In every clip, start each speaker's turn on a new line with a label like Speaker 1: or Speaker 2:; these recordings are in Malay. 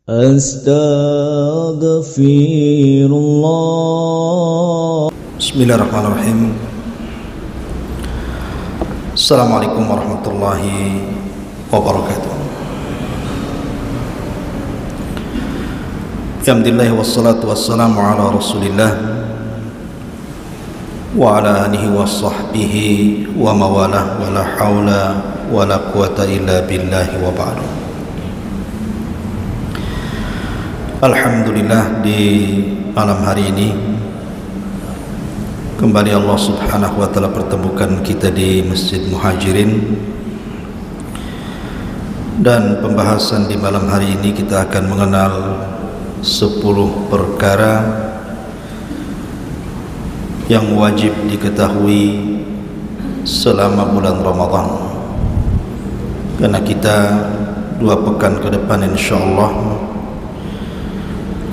Speaker 1: Astaghfirullah.
Speaker 2: Bismillahirrahmanirrahim. Assalamualaikum warahmatullahi wabarakatuh. Alhamdulillah wassalatu wassalamu ala Rasulillah wa ala alihi wa sahbihi wa mawalah wa la hawla wa la quwata illa billahi wa ba'du. Alhamdulillah, di malam hari ini kembali Allah subhanahu wa ta'ala pertemukan kita di Masjid Muhajirin, dan pembahasan di malam hari ini kita akan mengenal 10 perkara yang wajib diketahui selama bulan Ramadan, karena kita 2 pekan ke depan insyaallah,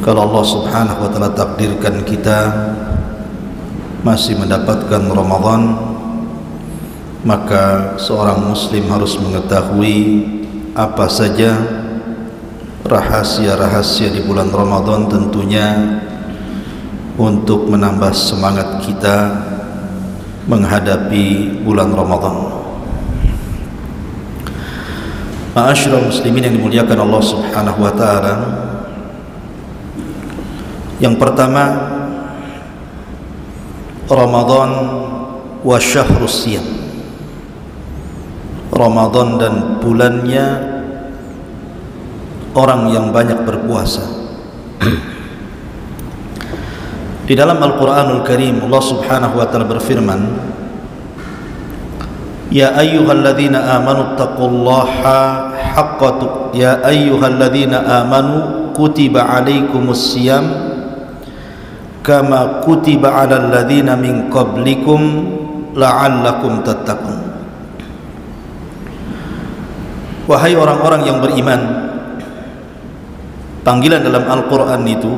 Speaker 2: kalau Allah subhanahu wa ta'ala takdirkan kita masih mendapatkan Ramadan, maka seorang muslim harus mengetahui apa saja rahasia-rahasia di bulan Ramadan, tentunya untuk menambah semangat kita menghadapi bulan Ramadan. Ma'asyiral muslimin yang dimuliakan Allah subhanahu wa ta'ala, yang pertama, Ramadan wa syahrus siyam. Ramadan dan bulannya orang yang banyak berpuasa. Di dalam Al-Qur'anul Karim Allah Subhanahu wa taala berfirman, Ya ayyuhalladzina amanu taqullaha haqqa ya ayyuhalladzina amanu kutiba alaikumus siyam kama kutiba 'alal ladzina min qablikum la'allakum tattaqun. Wahai orang-orang yang beriman, panggilan dalam Al-Qur'an itu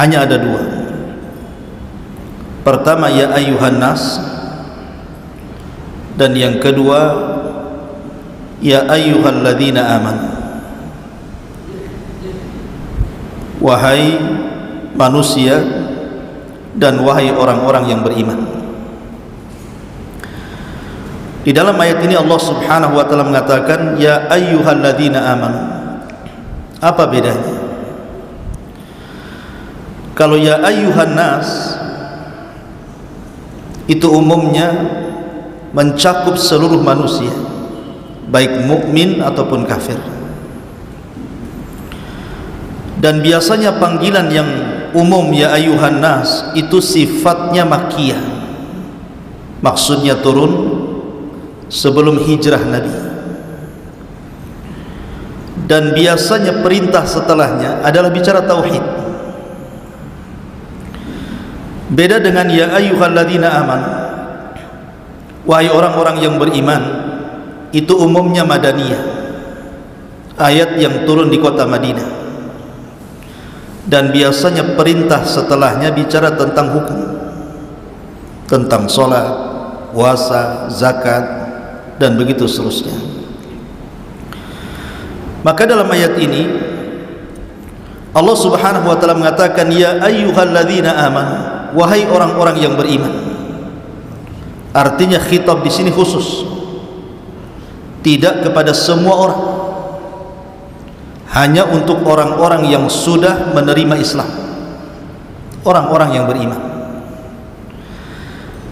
Speaker 2: hanya ada 2. Pertama, ya ayyuhan nas, dan yang kedua, ya ayyuhalladzina amanu. Wahai manusia dan wahai orang-orang yang beriman. Di dalam ayat ini Allah subhanahu wa ta'ala mengatakan ya ayyuhalladzina amanu. Apa bedanya? Kalau ya ayyuhan nas itu umumnya mencakup seluruh manusia, baik mukmin ataupun kafir. Dan biasanya panggilan yang umum ya ayyuhan nas itu sifatnya makkiyah, maksudnya turun sebelum hijrah Nabi, dan biasanya perintah setelahnya adalah bicara tauhid. Beda dengan ya ayyuhalladzina amanu, wahai orang-orang yang beriman, itu umumnya madaniyah, ayat yang turun di kota Madinah, dan biasanya perintah setelahnya bicara tentang hukum, tentang sholat, puasa, zakat, dan begitu seterusnya. Maka dalam ayat ini Allah subhanahu wa ta'ala mengatakan ya ayyuhalladzina amanu, wahai orang-orang yang beriman. Artinya khitab di sini khusus, tidak kepada semua orang, hanya untuk orang-orang yang sudah menerima Islam, orang-orang yang beriman.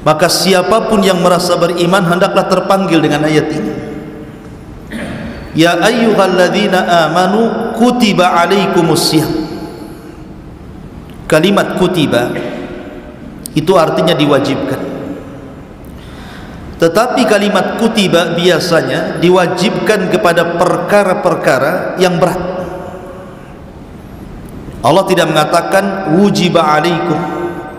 Speaker 2: Maka siapapun yang merasa beriman hendaklah terpanggil dengan ayat ini. Ya ayyuhalladzina amanu kutiba alaikumus siyam. Kalimat kutiba itu artinya diwajibkan, tetapi kalimat kutiba biasanya diwajibkan kepada perkara-perkara yang berat. Allah tidak mengatakan wujiba alaikum,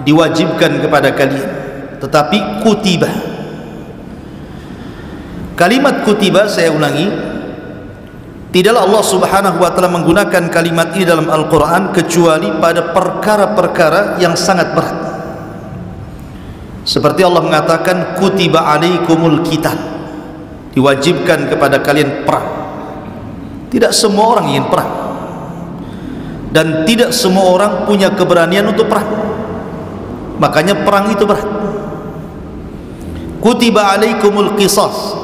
Speaker 2: diwajibkan kepada kalian, tetapi kutiba. Kalimat kutiba, saya ulangi, tidaklah Allah subhanahu wa ta'ala menggunakan kalimat ini dalam Al-Quran kecuali pada perkara-perkara yang sangat berat. Seperti Allah mengatakan kutiba alaikumul qital, diwajibkan kepada kalian perang. Tidak semua orang ingin perang, dan tidak semua orang punya keberanian untuk perang. Makanya perang itu berat. Kutiba alaikumul qisas,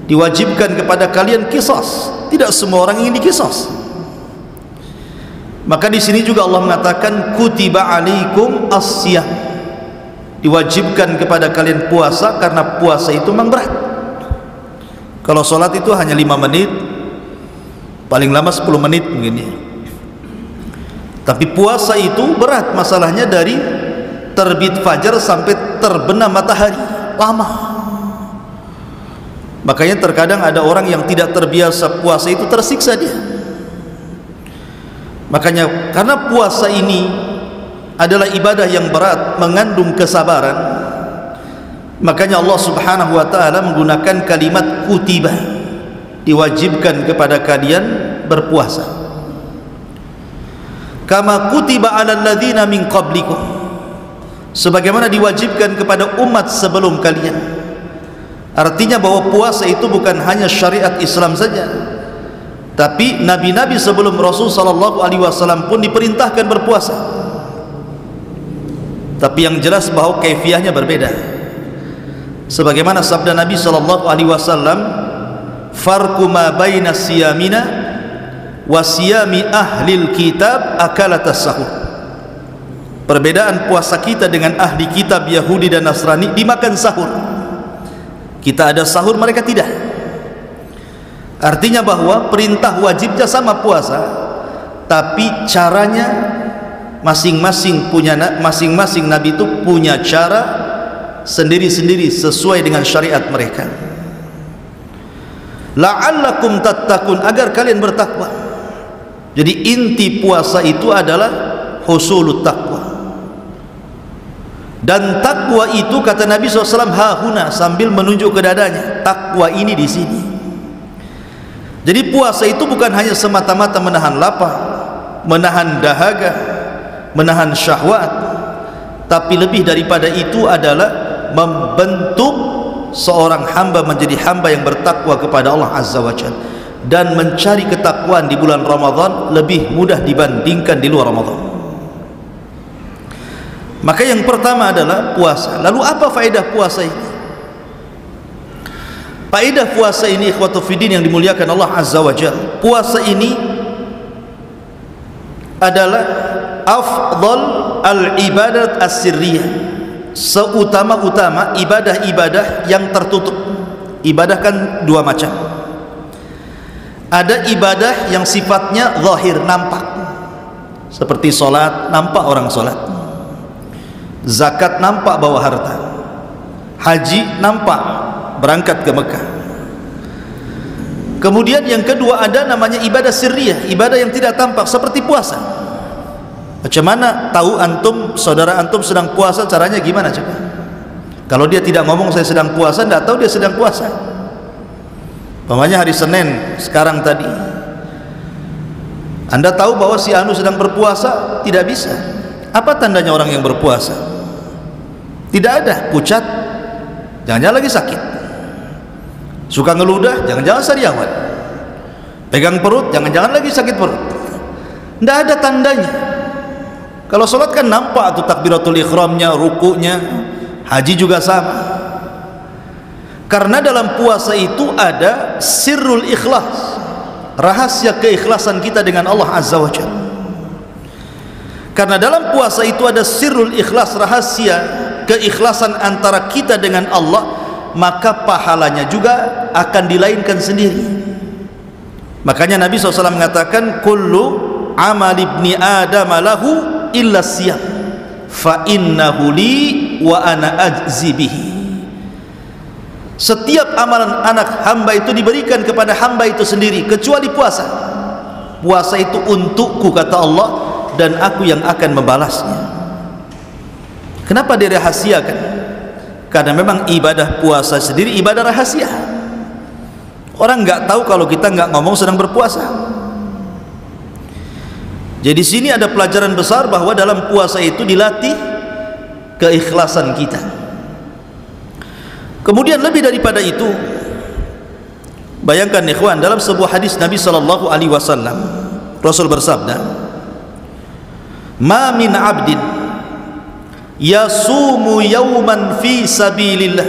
Speaker 2: diwajibkan kepada kalian qisas. Tidak semua orang ingin diqisas. Maka di sini juga Allah mengatakan kutiba alaikum as-siyam, diwajibkan kepada kalian puasa, karena puasa itu memang berat. Kalau sholat itu hanya 5 menit, paling lama 10 menit mungkin ya. Tapi puasa itu berat masalahnya, dari terbit fajar sampai terbenam matahari, lama. Makanya terkadang ada orang yang tidak terbiasa puasa itu tersiksa dia. Makanya karena puasa ini adalah ibadah yang berat, mengandung kesabaran, makanya Allah Subhanahu wa taala menggunakan kalimat kutiba, diwajibkan kepada kalian berpuasa. Kama kutiba 'alal ladzina min qablikum, sebagaimana diwajibkan kepada umat sebelum kalian. Artinya bahwa puasa itu bukan hanya syariat Islam saja, tapi nabi-nabi sebelum Rasul sallallahu alaihi wasallam pun diperintahkan berpuasa. Tapi yang jelas bahwa kaifiahnya berbeda. Sebagaimana sabda Nabi sallallahu alaihi wasallam, farqu ma baina siyamina wa siyami ahlil kitab akalatas sahur. Perbedaan puasa kita dengan ahli kitab Yahudi dan Nasrani, dimakan sahur. Kita ada sahur, mereka tidak. Artinya bahwa perintah wajibnya sama puasa, tapi caranya masing-masing nabi itu punya cara sendiri-sendiri sesuai dengan syariat mereka. La'allakum tattaqun, agar kalian bertakwa. Jadi inti puasa itu adalah husulut taqwa. Dan takwa itu kata Nabi SAW hahuna, sambil menunjuk ke dadanya, takwa ini di sini. Jadi puasa itu bukan hanya semata-mata menahan lapar, menahan dahaga, menahan syahwat, tapi lebih daripada itu adalah membentuk seorang hamba menjadi hamba yang bertakwa kepada Allah Azza wa Jalla. Dan mencari ketakwaan di bulan Ramadan lebih mudah dibandingkan di luar Ramadan. Maka yang pertama adalah puasa. Lalu apa faedah puasa ini? Faedah puasa ini ikhwatu fiddin yang dimuliakan Allah Azza wa Jalla, puasa ini adalah afdal al-ibadat as-sirriyah, seutama-utama ibadah-ibadah yang tertutup. Ibadah kan dua macam. Ada ibadah yang sifatnya zahir, nampak, seperti solat, nampak orang solat. Zakat nampak bawa harta. Haji nampak berangkat ke Mekah. Kemudian yang kedua ada namanya ibadah sirriyah, ibadah yang tidak tampak, seperti puasa. Macam mana tahu antum, saudara antum sedang puasa, caranya gimana coba? Kalau dia tidak ngomong saya sedang puasa, tidak tahu dia sedang puasa. Umpamanya hari Senin sekarang tadi, Anda tahu bahwa si anu sedang berpuasa? Tidak bisa. Apa tandanya orang yang berpuasa? Tidak ada. Pucat, jangan-jangan lagi sakit. Suka ngeludah, jangan-jangan sariawan. Pegang perut, jangan-jangan lagi sakit perut. Tidak ada tandanya. Kalau sholat kan nampak tuh takbiratul ikhramnya, rukunya. Haji juga sama. Karena dalam puasa itu ada sirrul ikhlas, rahasia keikhlasan kita dengan Allah Azza wa Jalla. Karena dalam puasa itu ada sirrul ikhlas, rahasia keikhlasan antara kita dengan Allah, maka pahalanya juga akan dilainkan sendiri. Makanya Nabi SAW mengatakan kullu amal ibni adam lahu illa siyam fa innahu li wa ana ajzi bihi. Setiap amalan anak hamba itu diberikan kepada hamba itu sendiri, kecuali puasa. Puasa itu untukku kata Allah, dan aku yang akan membalasnya. Kenapa dirahasiakan? Karena memang ibadah puasa sendiri ibadah rahasia. Orang nggak tahu kalau kita nggak ngomong sedang berpuasa. Jadi sini ada pelajaran besar bahwa dalam puasa itu dilatih keikhlasan kita. Kemudian lebih daripada itu, Bayangkan ikhwan, dalam sebuah hadis Nabi sallallahu alaihi wasallam, Rasul bersabda, "Ma min 'abdin yasumu yawman fi sabilillah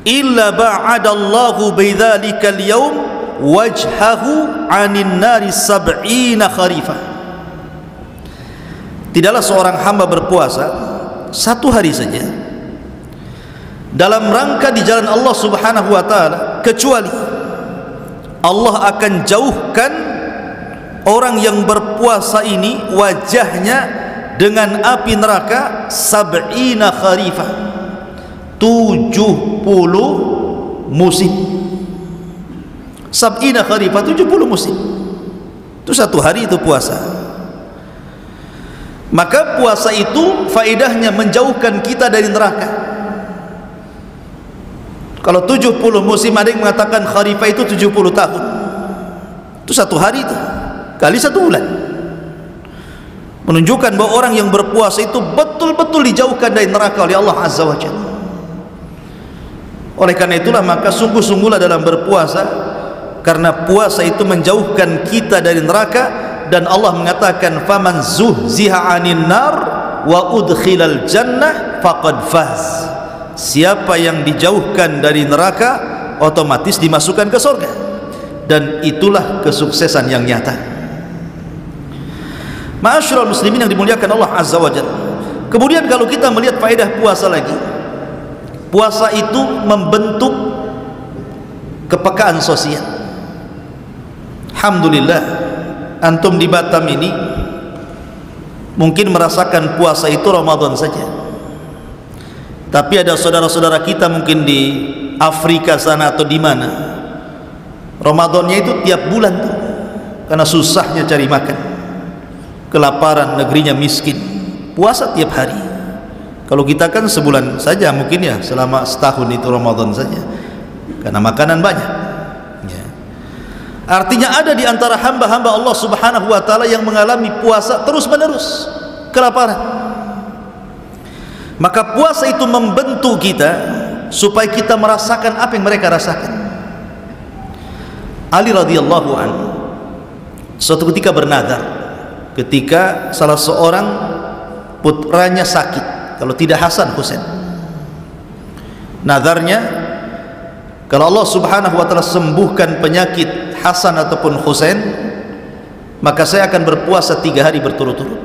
Speaker 2: illa ba'adallahu bidzalika al-yawm wajhahu 'anil nari 70 kharifah." Tidaklah seorang hamba berpuasa satu hari saja dalam rangka di jalan Allah Subhanahu wa taala, kecuali Allah akan jauhkan orang yang berpuasa ini wajahnya dengan api neraka 70 kharifah, 70 musim. 70 kharifah, 70 musim. Itu satu hari itu puasa. Maka puasa itu faedahnya menjauhkan kita dari neraka. Kalau 70 musim, ada yang mengatakan kharifah itu 70 tahun. Itu satu hari itu kali satu bulan, menunjukkan bahwa orang yang berpuasa itu betul-betul dijauhkan dari neraka oleh Allah Azza wa Jalla. Oleh karena itulah maka sungguh-sungguhlah dalam berpuasa, karena puasa itu menjauhkan kita dari neraka. Dan Allah mengatakan, faman zuhziha 'anil nar wa udkhilal jannah faqad faz. Siapa yang dijauhkan dari neraka otomatis dimasukkan ke surga, dan itulah kesuksesan yang nyata. Ma'asyiral muslimin yang dimuliakan Allah Azza wa Jalla. Kemudian kalau kita melihat faedah puasa lagi, puasa itu membentuk kepekaan sosial. Alhamdulillah, antum di Batam ini mungkin merasakan puasa itu Ramadan saja, tapi ada saudara-saudara kita mungkin di Afrika sana atau di mana, Ramadannya itu tiap bulan tuh, karena susahnya cari makan, kelaparan, negerinya miskin, puasa tiap hari. Kalau kita kan sebulan saja mungkin ya, selama setahun itu Ramadan saja, karena makanan banyak. Artinya ada di antara hamba-hamba Allah Subhanahu wa taala yang mengalami puasa terus-menerus, kelaparan. Maka puasa itu membentuk kita supaya kita merasakan apa yang mereka rasakan. Ali radhiyallahu anhu suatu ketika bernazar, ketika salah seorang putranya sakit, kalau tidak Hasan Husain. Nazarnya, kalau Allah Subhanahu wa taala sembuhkan penyakit Hasan ataupun Husain, maka saya akan berpuasa 3 hari berturut-turut.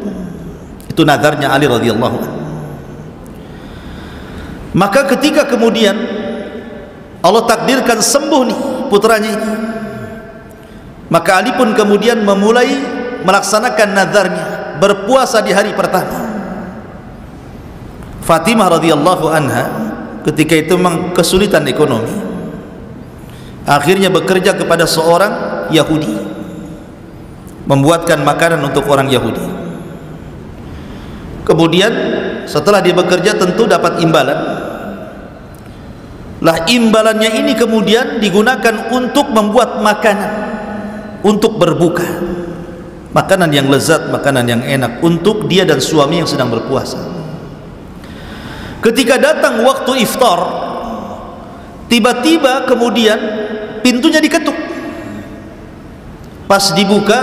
Speaker 2: Itu nazarnya Ali radhiyallahu anhu. Maka ketika kemudian Allah takdirkan sembuh nih putranya ini, maka Ali pun kemudian memulai melaksanakan nazarnya, berpuasa di hari pertama. Fatimah radhiyallahu anha ketika itu memang kesulitan ekonomi, akhirnya bekerja kepada seorang Yahudi, membuatkan makanan untuk orang Yahudi. Kemudian setelah dia bekerja tentu dapat imbalan. Lah imbalannya ini kemudian digunakan untuk membuat makanan untuk berbuka, makanan yang lezat, makanan yang enak untuk dia dan suami yang sedang berpuasa. Ketika datang waktu iftar, tiba-tiba kemudian pintunya diketuk. Pas dibuka,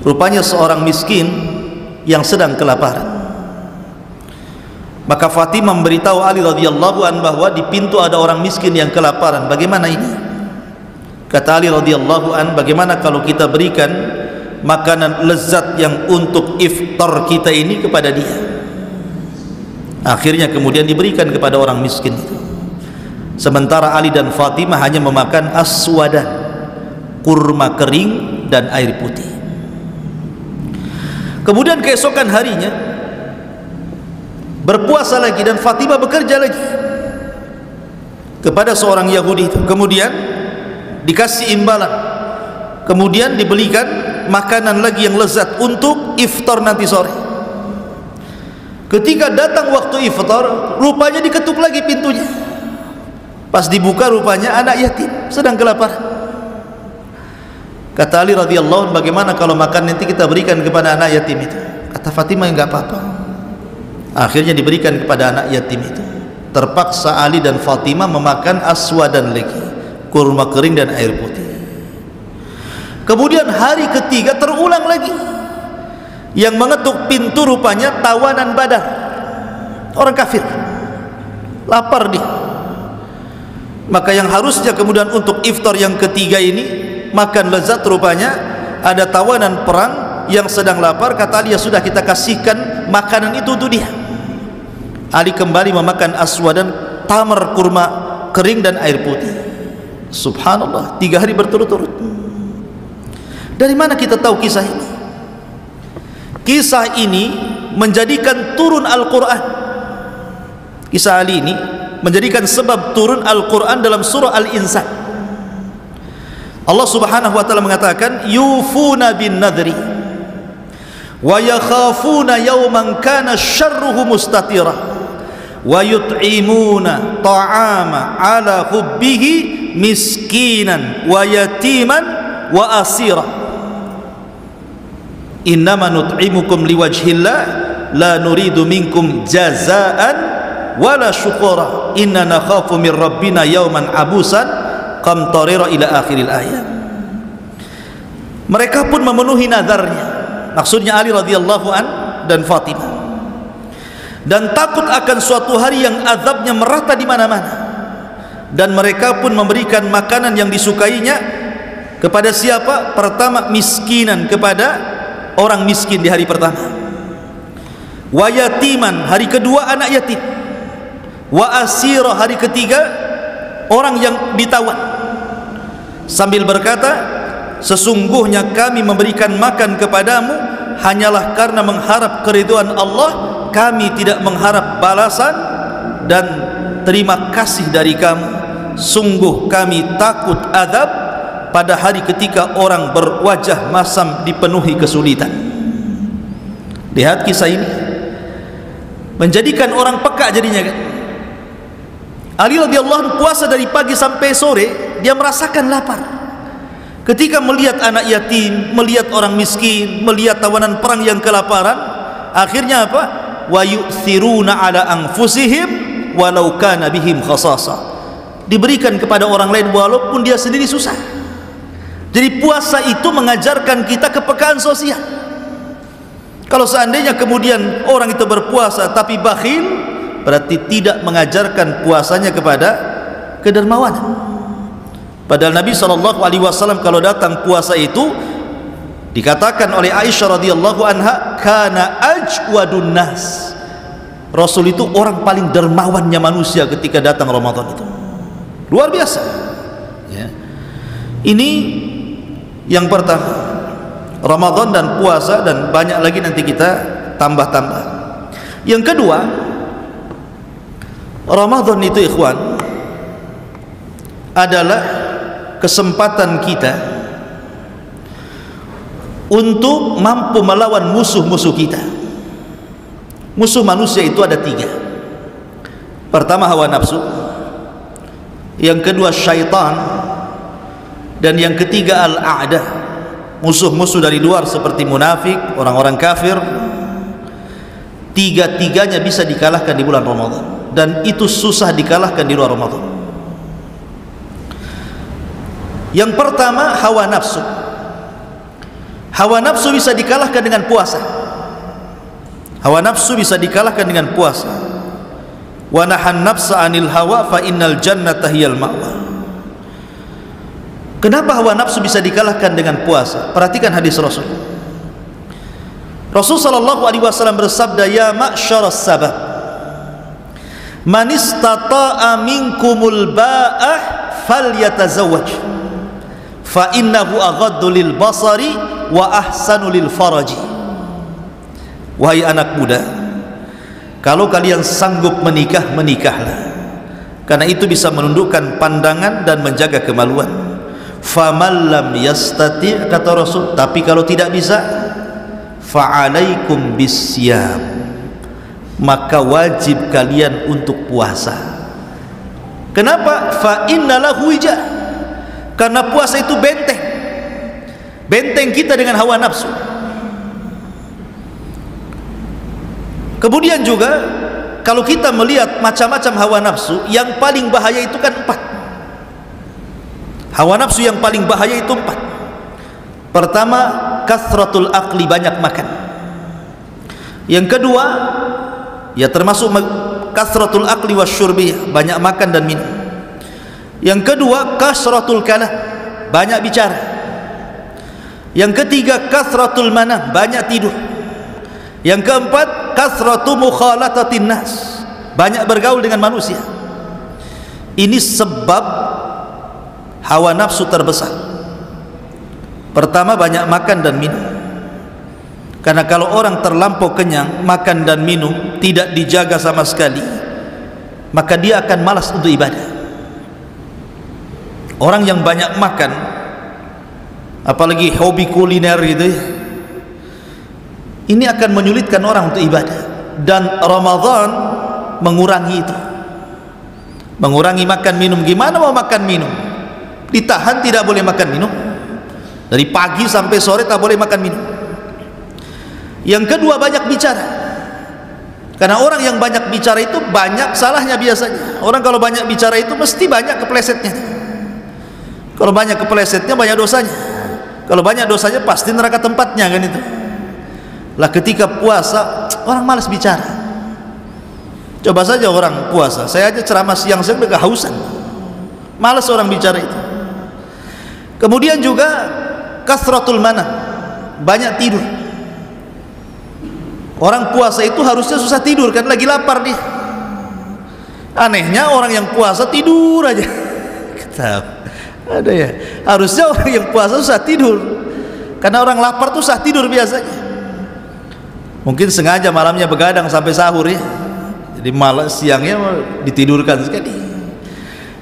Speaker 2: rupanya seorang miskin yang sedang kelaparan. Maka Fatimah memberitahu Ali radhiyallahu anhu bahwa di pintu ada orang miskin yang kelaparan. Bagaimana ini? Kata Ali radhiyallahu anhu, bagaimana kalau kita berikan makanan lezat yang untuk iftar kita ini kepada dia? Akhirnya kemudian diberikan kepada orang miskin itu. Sementara Ali dan Fatimah hanya memakan aswadan, kurma kering dan air putih. Kemudian keesokan harinya berpuasa lagi dan Fatimah bekerja lagi kepada seorang Yahudi itu. Kemudian dikasih imbalan, kemudian dibelikan makanan lagi yang lezat untuk iftar nanti sore. Ketika datang waktu iftar, rupanya diketuk lagi pintunya. Pas dibuka, rupanya anak yatim sedang kelaparan. Kata Ali radhiyallahu anhu, bagaimana kalau makan nanti kita berikan kepada anak yatim itu? Kata Fatimah, enggak apa-apa. Akhirnya diberikan kepada anak yatim itu. Terpaksa Ali dan Fatimah memakan aswadan lagi, kurma kering dan air putih. Kemudian hari ketiga terulang lagi. Yang mengetuk pintu rupanya tawanan Badar, orang kafir, lapar dia. Maka yang harusnya kemudian untuk iftar yang ketiga ini makan lezat, rupanya ada tawanan perang yang sedang lapar. Kata Ali, ya sudah, kita kasihkan makanan itu untuk dia. Ali kembali memakan aswadan, tamar, kurma kering dan air putih. Subhanallah, 3 hari berturut-turut. Dari mana kita tahu kisah ini? Kisah ini menjadikan turun Al-Quran. Kisah Ali ini menjadikan sebab turun Al-Quran dalam surah Al-Insan. Allah subhanahu wa ta'ala mengatakan, yufuna bin nadri wa yakhafuna yawman kana syarruhu mustatira wa yut'imuna ta'ama ala hubbihi miskinan wa yatiman wa asira innama nut'imukum liwajhillah la nuridu minkum jazaan wala syukura inna nakhafu min rabbina yawman abusan qamtarira ila akhiril ayat. Mereka pun memenuhi nadarnya, maksudnya Ali radhiyallahu an dan Fatimah, dan takut akan suatu hari yang azabnya merata di mana-mana. Dan mereka pun memberikan makanan yang disukainya kepada siapa? Pertama, miskinan, kepada orang miskin di hari pertama. Wa yatiman, hari kedua anak yatim. Wa asira, hari ketiga orang yang ditawan. Sambil berkata, sesungguhnya kami memberikan makan kepadamu hanyalah karena mengharap keridhaan Allah, kami tidak mengharap balasan dan terima kasih dari kamu. Sungguh kami takut azab pada hari ketika orang berwajah masam dipenuhi kesulitan. Lihat kisah ini, menjadikan orang peka jadinya kan. Ali radhiyallahu anhu puasa dari pagi sampai sore, dia merasakan lapar. Ketika melihat anak yatim, melihat orang miskin, melihat tawanan perang yang kelaparan, akhirnya apa? Wa yu'thiruna ala anfusihim walau kana bihim khasasa. Diberikan kepada orang lain walaupun dia sendiri susah. Jadi puasa itu mengajarkan kita kepekaan sosial. Kalau seandainya kemudian orang itu berpuasa tapi bakhil, berarti tidak mengajarkan puasanya kepada kedermawanan. Padahal Nabi SAW kalau datang puasa itu dikatakan oleh Aisyah radhiyallahu anha, kana ajwadun nas. Rasul itu orang paling dermawannya manusia ketika datang Ramadan itu. Luar biasa ya. Ini yang pertama, Ramadan dan puasa, dan banyak lagi nanti kita tambah-tambah. Yang kedua, Ramadan itu ikhwan adalah kesempatan kita untuk mampu melawan musuh-musuh kita. Musuh manusia itu ada 3. Pertama, hawa nafsu. Yang kedua, syaitan. Dan yang ketiga, al-a'da, musuh-musuh dari luar seperti munafik, orang-orang kafir. 3-tiganya bisa dikalahkan di bulan Ramadan, dan itu susah dikalahkan di luar Ramadan. Yang pertama, hawa nafsu. Hawa nafsu bisa dikalahkan dengan puasa. Hawa nafsu bisa dikalahkan dengan puasa. Wa nahan nafsa 'anil hawa fa innal jannata hiyal ma'wa. Kenapa hawa nafsu bisa dikalahkan dengan puasa? Perhatikan hadis Rasul. Rasul sallallahu alaihi wasallam bersabda, ya ma'syaras sabab, man istata'a minkumul ba'ah falyatazawwaj fa innahu aghaddu lil basari wa ahsanu lil faraji. Wahai anak muda, kalau kalian sanggup menikah, menikahlah, karena itu bisa menundukkan pandangan dan menjaga kemaluan. Faman lam yastati', kata Rasul, tapi kalau tidak bisa, fa'alaikum bisyam, maka wajib kalian untuk puasa. Kenapa? Fa innalahu wija, karena puasa itu benteng, benteng kita dengan hawa nafsu. Kemudian juga kalau kita melihat macam-macam hawa nafsu, yang paling bahaya itu kan 4. Hawa nafsu yang paling bahaya itu 4. Pertama, kathratul aqli, banyak makan. Yang kedua, ya termasuk kathratul aqli wasyurbi, banyak makan dan minum. Yang kedua, kasratul kalam, banyak bicara. Yang ketiga, kathratul manam, banyak tidur. Yang keempat, kathratu mukhalatatin nas, banyak bergaul dengan manusia. Ini sebab hawa nafsu terbesar. Pertama, banyak makan dan minum. Karena kalau orang terlampau kenyang, makan dan minum tidak dijaga sama sekali, maka dia akan malas untuk ibadah. Orang yang banyak makan, apalagi hobi kuliner gitu ya, ini akan menyulitkan orang untuk ibadah. Dan Ramadan mengurangi itu, mengurangi makan minum. Gimana mau makan minum? Ditahan, tidak boleh makan minum. Dari pagi sampai sore tak boleh makan minum. Yang kedua, banyak bicara. Karena orang yang banyak bicara itu banyak salahnya biasanya. Orang kalau banyak bicara itu mesti banyak keplesetnya. Kalau banyak keplesetnya, banyak dosanya. Kalau banyak dosanya, pasti neraka tempatnya, kan itu. Lah ketika puasa, orang malas bicara. Coba saja orang puasa, saya aja ceramah siang saya udah kehausan, malas orang bicara itu. Kemudian juga kasratul manam, banyak tidur. Orang puasa itu harusnya susah tidur, kan lagi lapar dia. Anehnya orang yang puasa tidur aja. Ada ya, harusnya orang yang puasa susah tidur, karena orang lapar tuh susah tidur biasanya. Mungkin sengaja malamnya begadang sampai sahur ya, jadi malas siangnya ditidurkan sekali.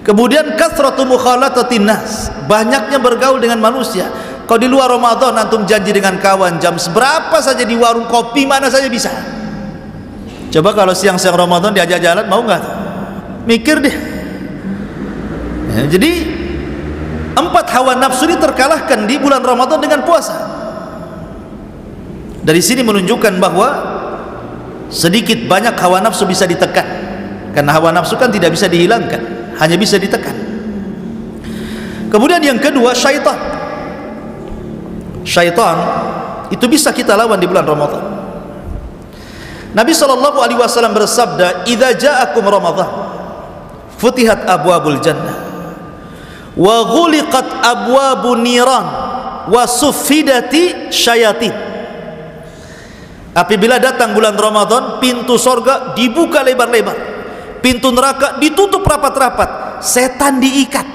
Speaker 2: Kemudian kathratu mukhalatatin nas, banyaknya bergaul dengan manusia. Kalau di luar Ramadan antum janji dengan kawan jam seberapa saja di warung kopi mana saja bisa. Coba kalau siang-siang Ramadan diajak jalan, mau nggak? Mikir deh ya. Jadi 4 hawa nafsu ini terkalahkan di bulan Ramadan dengan puasa. Dari sini menunjukkan bahwa sedikit banyak hawa nafsu bisa ditekan. Karena hawa nafsu kan tidak bisa dihilangkan, hanya bisa ditekan. Kemudian yang kedua, syaitan. Syaitan itu bisa kita lawan di bulan Ramadan. Nabi SAW bersabda, "Idza ja'akum Ramadan, futihat abwabul jannah, wa ghuliqat abwabun niran, wa suffidati syayatin." Apabila datang bulan Ramadan, pintu sorga dibuka lebar-lebar, pintu neraka ditutup rapat-rapat, setan diikat.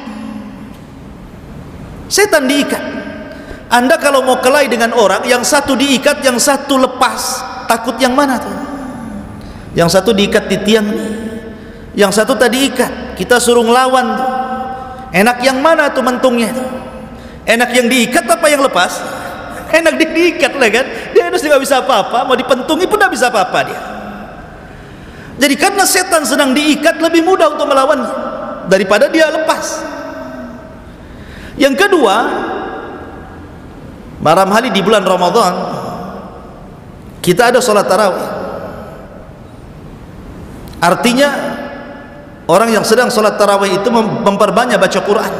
Speaker 2: Setan diikat. Anda kalau mau kelahi dengan orang, yang satu diikat, yang satu lepas, takut yang mana tuh? Yang satu diikat di tiang nih, yang satu tadi ikat, kita suruh ngelawan tuh. Enak yang mana tuh mentungnya tuh? Enak yang diikat apa yang lepas? Enak diikat lah kan, dia harus tidak bisa apa-apa, mau dipentungi pun tidak bisa apa-apa dia. Jadi karena setan sedang diikat, lebih mudah untuk melawannya daripada dia lepas. Yang kedua, malam hari di bulan Ramadan kita ada sholat tarawih. Artinya orang yang sedang sholat tarawih itu memperbanyak baca Quran.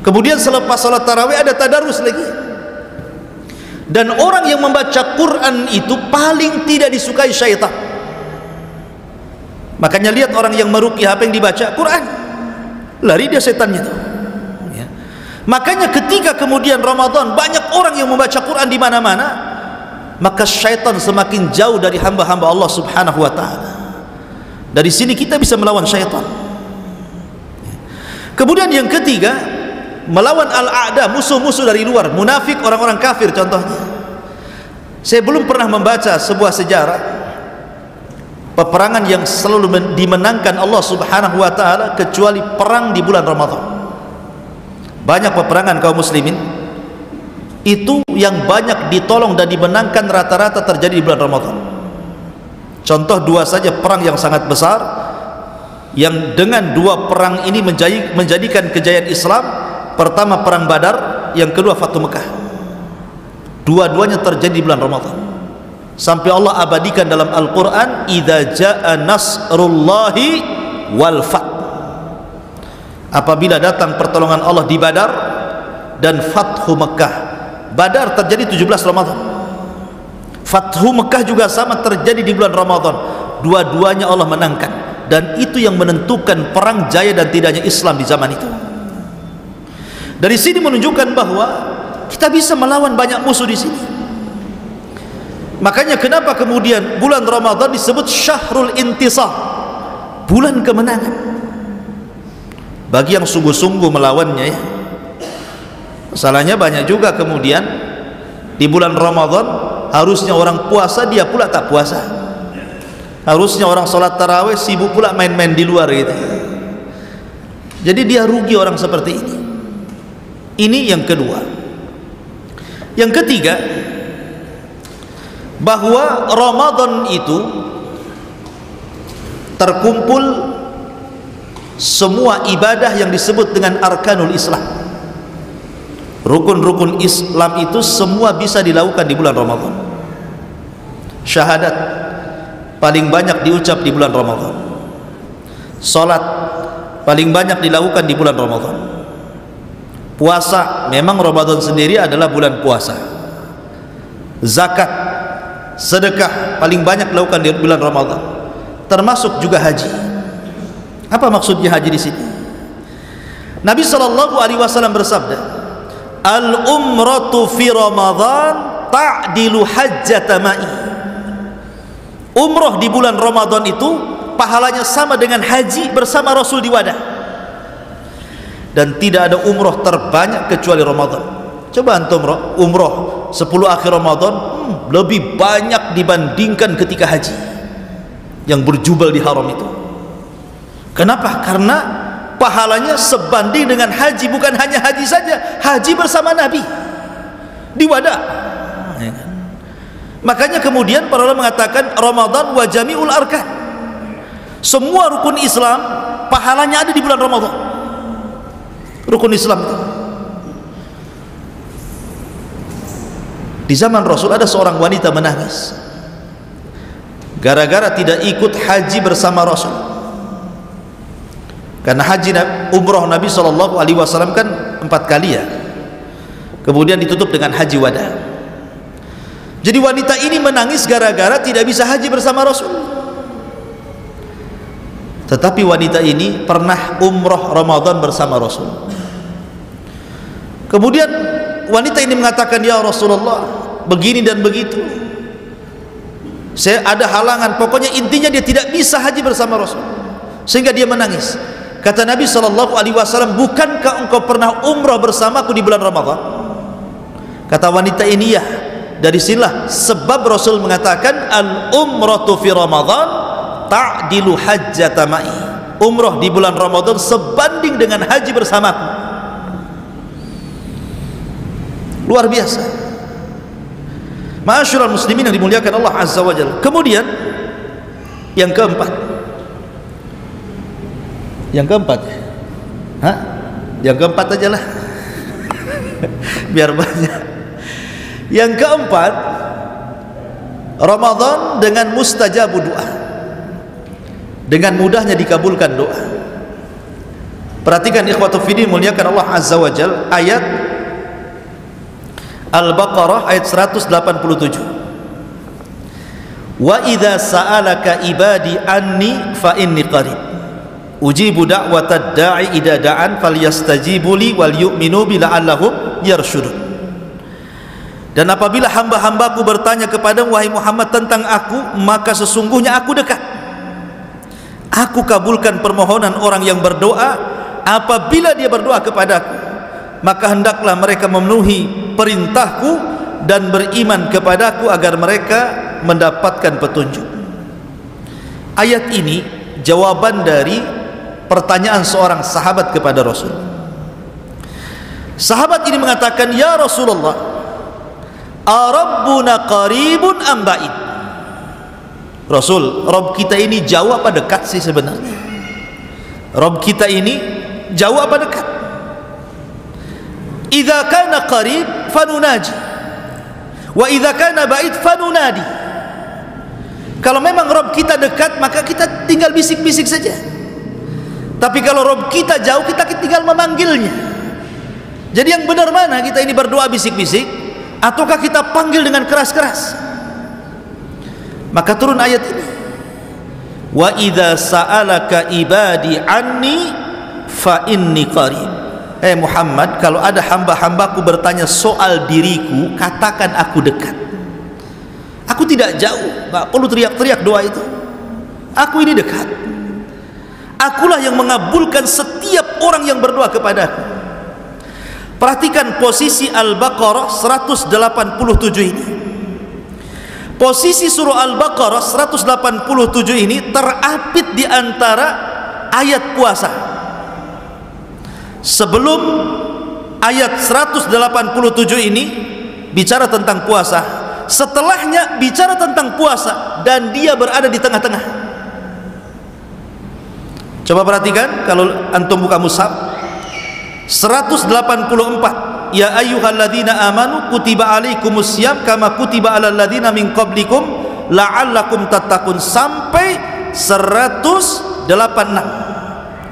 Speaker 2: Kemudian selepas salat tarawih ada tadarus lagi. Dan orang yang membaca Quran itu paling tidak disukai syaitan. Makanya lihat orang yang meruqyah, apa yang dibaca? Quran. Lari dia setannya tuh ya. Makanya ketika kemudian Ramadan banyak orang yang membaca Quran di mana-mana, maka syaitan semakin jauh dari hamba-hamba Allah Subhanahu wa taala. Dari sini kita bisa melawan syaitan. Kemudian yang ketiga, melawan al-a'da, musuh-musuh dari luar, munafik, orang-orang kafir contohnya. Saya belum pernah membaca sebuah sejarah peperangan yang selalu dimenangkan Allah Subhanahu wa taala kecuali perang di bulan Ramadan. Banyak peperangan kaum muslimin itu yang banyak ditolong dan dimenangkan rata-rata terjadi di bulan Ramadan. Contoh 2 saja perang yang sangat besar, yang dengan 2 perang ini menjadikan kejayaan Islam. Pertama perang Badar, yang kedua Fathu Mekah. Dua-duanya terjadi di bulan Ramadan. Sampai Allah abadikan dalam Al-Quran, "Idza jaa nasrullahi wal fath." apabila datang pertolongan Allah di Badar dan Fathu Mekah. Badar terjadi 17 Ramadan, Fathu Mekah juga sama terjadi di bulan Ramadan. Dua-duanya Allah menangkan, dan itu yang menentukan perang jaya dan tidaknya Islam di zaman itu. Dari sini menunjukkan bahwa kita bisa melawan banyak musuh di sini. Makanya kenapa kemudian bulan Ramadan disebut Syahrul Intisar, bulan kemenangan bagi yang sungguh-sungguh melawannya ya. Masalahnya banyak juga kemudian di bulan Ramadan harusnya orang puasa, dia pula tak puasa. Harusnya orang sholat tarawih, sibuk pula main-main di luar gitu. Jadi dia rugi orang seperti ini. Ini yang kedua. Yang ketiga, bahwa Ramadan itu terkumpul semua ibadah yang disebut dengan arkanul Islam. Rukun-rukun Islam itu semua bisa dilakukan di bulan Ramadan. Syahadat paling banyak diucap di bulan Ramadan. Salat paling banyak dilakukan di bulan Ramadan. Puasa, memang Ramadan sendiri adalah bulan puasa. Zakat, sedekah paling banyak dilakukan di bulan Ramadan, termasuk juga haji. Apa maksudnya haji di sini? Nabi SAW bersabda, al-umratu fi Ramadan ta'dilu hajjata ma'i. Umrah di bulan Ramadan itu pahalanya sama dengan haji bersama Rasul di Wadah. Dan tidak ada umrah terbanyak kecuali Ramadan. Coba antum umrah 10 akhir Ramadan lebih banyak dibandingkan ketika haji yang berjubel di haram itu. Kenapa? Karena pahalanya sebanding dengan haji. Bukan hanya haji saja, haji bersama Nabi di Wadah. Makanya kemudian para ulama mengatakan Ramadan wa jami'ul arkan, semua rukun Islam pahalanya ada di bulan Ramadan. Rukun Islam itu. Di zaman Rasul ada seorang wanita menangis gara-gara tidak ikut haji bersama Rasul. Karena haji umrah Nabi SAW kan 4 kali ya, kemudian ditutup dengan haji wada. Jadi wanita ini menangis gara-gara tidak bisa haji bersama Rasul. Tetapi wanita ini pernah umrah Ramadan bersama Rasul. Kemudian wanita ini mengatakan, ya Rasulullah, begini dan begitu, saya ada halangan, pokoknya intinya dia tidak bisa haji bersama Rasul, sehingga dia menangis. Kata Nabi SAW, bukankah engkau pernah umrah bersamaku di bulan Ramadan? Kata wanita ini, ya. Dari sinilah sebab Rasul mengatakan al-umratu fi Ramadan ta'dilu hajjata ma'i. Umrah di bulan Ramadan sebanding dengan haji bersamaku. Luar biasa. Ma'asyiral muslimin yang dimuliakan Allah Azza wa Jalla. Kemudian yang keempat. Yang keempat. Hah? Yang keempat aja lah. Biar banyak. Yang keempat, Ramadan dengan mustajabu doa. Dengan mudahnya dikabulkan doa. Perhatikan ikhwatu fiddin muliakan Allah Azza wa Jalla, ayat Al-Baqarah ayat 187. Wa idza sa'alaka ibadi anni fa inni qarib ujibu da'watad da'i idza da'an falyastajibu li wal yu'minu bi la'allahum yarshudun. Dan apabila hamba-hambaku bertanya kepadamu wahai Muhammad tentang aku, maka sesungguhnya aku dekat. Aku kabulkan permohonan orang yang berdoa apabila dia berdoa kepadaku, maka hendaklah mereka memenuhi perintahku dan beriman kepadaku agar mereka mendapatkan petunjuk. Ayat ini jawaban dari pertanyaan seorang sahabat kepada Rasul. Sahabat ini mengatakan, ya Rasulullah, Arabbuna qaribun am ba'id? Rasul, Rabb kita ini jauh apa dekat sih sebenarnya? Rabb kita ini jauh apa dekat? Idza kana qarib fanunaji wa idza kana ba'id fanunadi. Kalau memang Rabb kita dekat, maka kita tinggal bisik-bisik saja. Tapi kalau Rob kita jauh, kita tinggal memanggilnya. Jadi yang benar mana, kita ini berdoa bisik-bisik ataukah kita panggil dengan keras-keras? Maka turun ayat ini, wa idza sa'alaka ibadi anni fa inni qarib. Muhammad, kalau ada hamba-hambaku bertanya soal diriku, katakan aku dekat. Aku tidak jauh, tak perlu teriak-teriak doa itu. Aku ini dekat. Akulah yang mengabulkan setiap orang yang berdoa kepadaku. Perhatikan posisi Al-Baqarah 187 ini. Posisi surah Al-Baqarah 187 ini terapit di antara ayat puasa. Sebelum ayat 187 ini bicara tentang puasa, setelahnya bicara tentang puasa, dan dia berada di tengah-tengah. Coba perhatikan, kalau antum buka mushaf 184, ya ayyuhalladzina amanu kutiba alaikumusiyam kama kutiba alal ladzina min qablikum la'allakum tattaqun, sampai 186,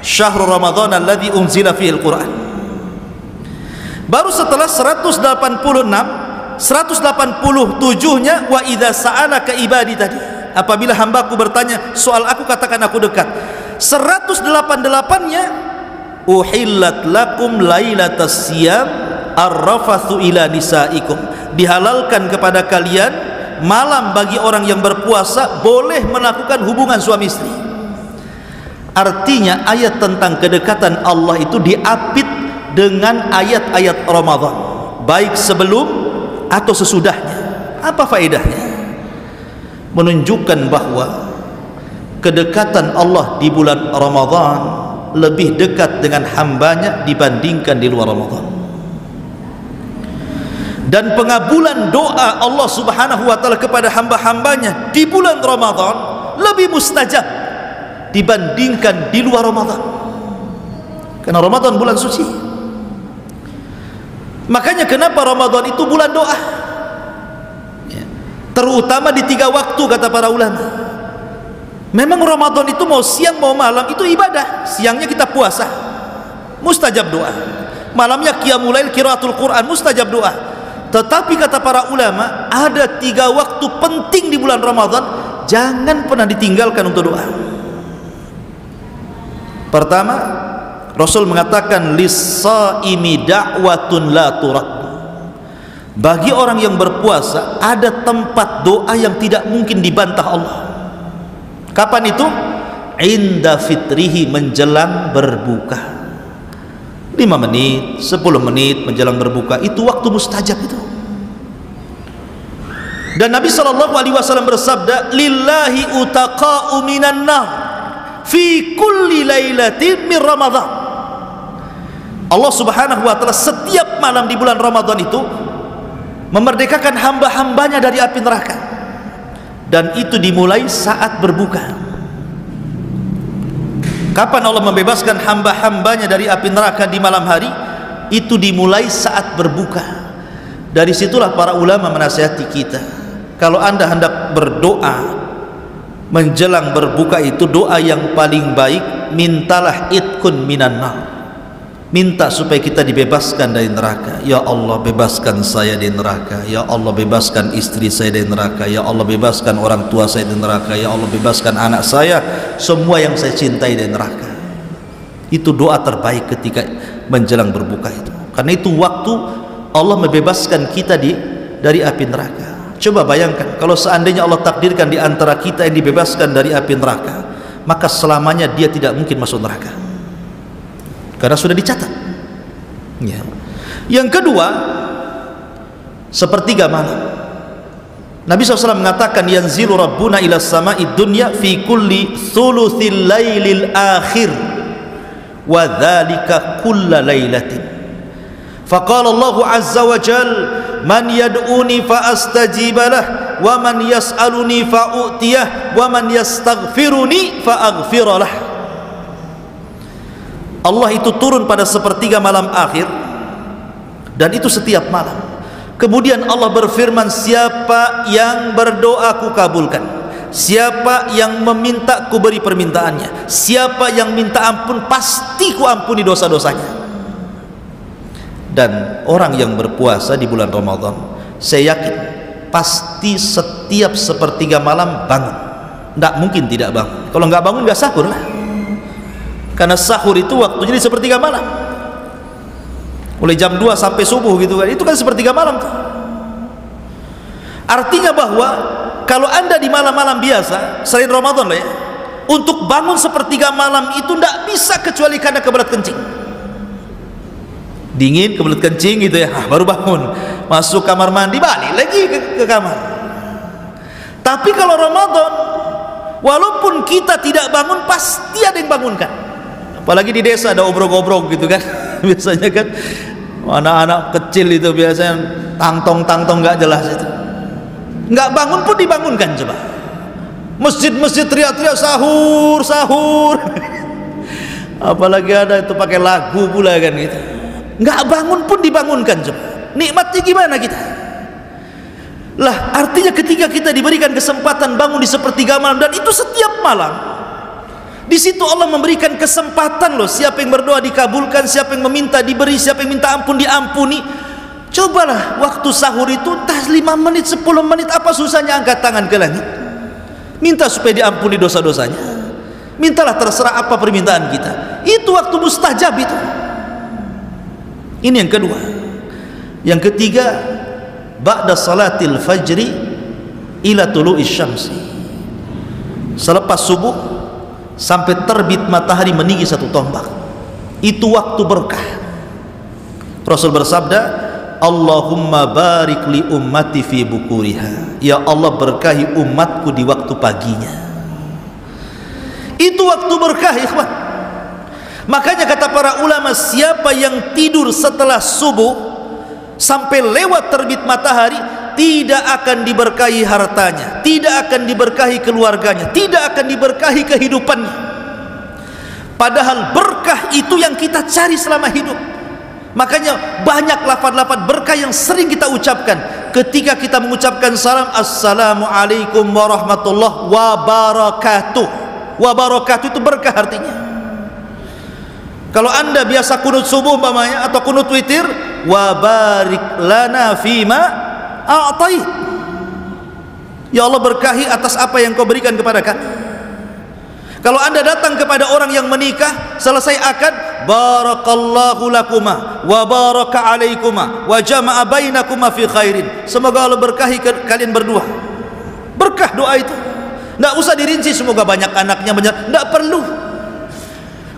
Speaker 2: syahrul ramadhan alladzi unzila fihil Qur'an. Baru setelah 186, 187-nya wa idza sa'alaka ibadi tadi, apabila hambaku bertanya soal aku, katakan aku dekat. 188-nya uhillat lakum lailatas siyam arrafathu ila nisaikum, dihalalkan kepada kalian malam bagi orang yang berpuasa boleh melakukan hubungan suami istri. Artinya ayat tentang kedekatan Allah itu diapit dengan ayat-ayat Ramadan, baik sebelum atau sesudahnya. Apa faedahnya? Menunjukkan bahwa kedekatan Allah di bulan Ramadan lebih dekat dengan hambanya dibandingkan di luar Ramadan. Dan pengabulan doa Allah subhanahu wa ta'ala kepada hamba-hambanya di bulan Ramadan lebih mustajab dibandingkan di luar Ramadan, karena Ramadan bulan suci. Makanya kenapa Ramadan itu bulan doa, terutama di 3 waktu, kata para ulama. Memang Ramadan itu mau siang mau malam itu ibadah. Siangnya kita puasa, mustajab doa. Malamnya qiyamul lail, qiraatul Quran, mustajab doa. Tetapi kata para ulama, ada 3 waktu penting di bulan Ramadan, jangan pernah ditinggalkan untuk doa. Pertama, Rasul mengatakan lis-shaimi da'watun la turad. Bagi orang yang berpuasa ada tempat doa yang tidak mungkin dibantah Allah. Kapan itu? Inda fitrihi, menjelang berbuka. 5 menit, 10 menit menjelang berbuka, itu waktu mustajab itu. Dan Nabi SAW bersabda, lillahi utaqa'u minan nar fi kulli lailatin min Ramadan. Allah subhanahu wa ta'ala setiap malam di bulan Ramadan itu memerdekakan hamba-hambanya dari api neraka, dan itu dimulai saat berbuka. Kapan Allah membebaskan hamba-hambanya dari api neraka di malam hari? Itu dimulai saat berbuka. Dari situlah para ulama menasihati kita, kalau anda hendak berdoa menjelang berbuka, itu doa yang paling baik, mintalah itkun minan nar, minta supaya kita dibebaskan dari neraka. Ya Allah, bebaskan saya dari neraka. Ya Allah, bebaskan istri saya dari neraka. Ya Allah, bebaskan orang tua saya dari neraka. Ya Allah, bebaskan anak saya, semua yang saya cintai dari neraka. Itu doa terbaik ketika menjelang berbuka itu, karena itu waktu Allah membebaskan kita dari api neraka. Coba bayangkan kalau seandainya Allah takdirkan di antara kita yang dibebaskan dari api neraka, maka selamanya dia tidak mungkin masuk neraka, karena sudah dicatat. Ya. Yang kedua, sepertiga malam. Nabi SAW mengatakan, yanzilu rabbuna ila sama'id dunya fi kulli thuluthil lailil akhir wa dhalika kulla lailatin. Faqala Allah azza wa jal, man yad'uni fa astajiba lah, wa man yas'aluni fa u'tiyah, wa man yastaghfiruni fa aghfira lah. Allah itu turun pada sepertiga malam akhir, dan itu setiap malam. Kemudian Allah berfirman, siapa yang berdoa ku kabulkan, siapa yang meminta ku beri permintaannya, siapa yang minta ampun pasti ku ampuni dosa-dosanya. Dan orang yang berpuasa di bulan Ramadan, saya yakin pasti setiap sepertiga malam bangun. Tidak mungkin tidak bangun. Kalau nggak bangun nggak sahur lah, karena sahur itu waktunya di sepertiga malam, mulai jam 2 sampai subuh gitu kan, itu kan sepertiga malam tuh. Artinya bahwa kalau anda di malam-malam biasa selain Ramadan lah ya, untuk bangun sepertiga malam itu tidak bisa kecuali karena kebelet kencing, dingin kebelet kencing gitu ya, baru bangun, masuk kamar mandi, balik lagi ke kamar. Tapi kalau Ramadan, walaupun kita tidak bangun pasti ada yang bangunkan. Apalagi di desa ada obrok-obrok gitu kan biasanya kan anak-anak kecil itu biasanya tangtong nggak jelas itu, nggak bangun pun dibangunkan. Coba masjid-masjid teriak-teriak sahur apalagi ada itu pakai lagu pula kan gitu, nggak bangun pun dibangunkan. Coba nikmatnya gimana kita lah. Artinya ketika kita diberikan kesempatan bangun di sepertiga malam, dan itu setiap malam, di situ Allah memberikan kesempatan loh, siapa yang berdoa dikabulkan, siapa yang meminta diberi, siapa yang minta ampun diampuni. Cobalah waktu sahur itu entah 5 menit 10 menit, apa susahnya angkat tangan ke langit minta supaya diampuni dosa-dosanya. Mintalah, terserah apa permintaan kita, itu waktu mustajab itu. Ini yang kedua. Yang ketiga, ba'da salatil fajri ila tulu'is syamsi, selepas subuh sampai terbit matahari meninggi 1 tombak, itu waktu berkah. Rasul bersabda, Allahumma barik li ummati fi bukuriha, ya Allah berkahi umatku di waktu paginya. Itu waktu berkah, ikhwan. Makanya kata para ulama, siapa yang tidur setelah subuh sampai lewat terbit matahari, tidak akan diberkahi hartanya, tidak akan diberkahi keluarganya, tidak akan diberkahi kehidupannya. Padahal berkah itu yang kita cari selama hidup. Makanya banyak lafaz-lafaz berkah yang sering kita ucapkan ketika kita mengucapkan salam, assalamualaikum warahmatullahi wabarakatuh. Wabarakatuh itu berkah artinya. Kalau anda biasa kunut subuh umpamanya atau kunut witir, wa barik lana fima a'tait, ya Allah berkahi atas apa yang kau berikan kepada kami. Kalau anda datang kepada orang yang menikah, selesai akad, barakallahu lakuma wa baraka alaikuma wa jama'a bainakuma fi khairin, semoga Allah berkahi kalian berdua. Berkah doa itu, tidak usah dirinci semoga banyak anaknya, tidak perlu,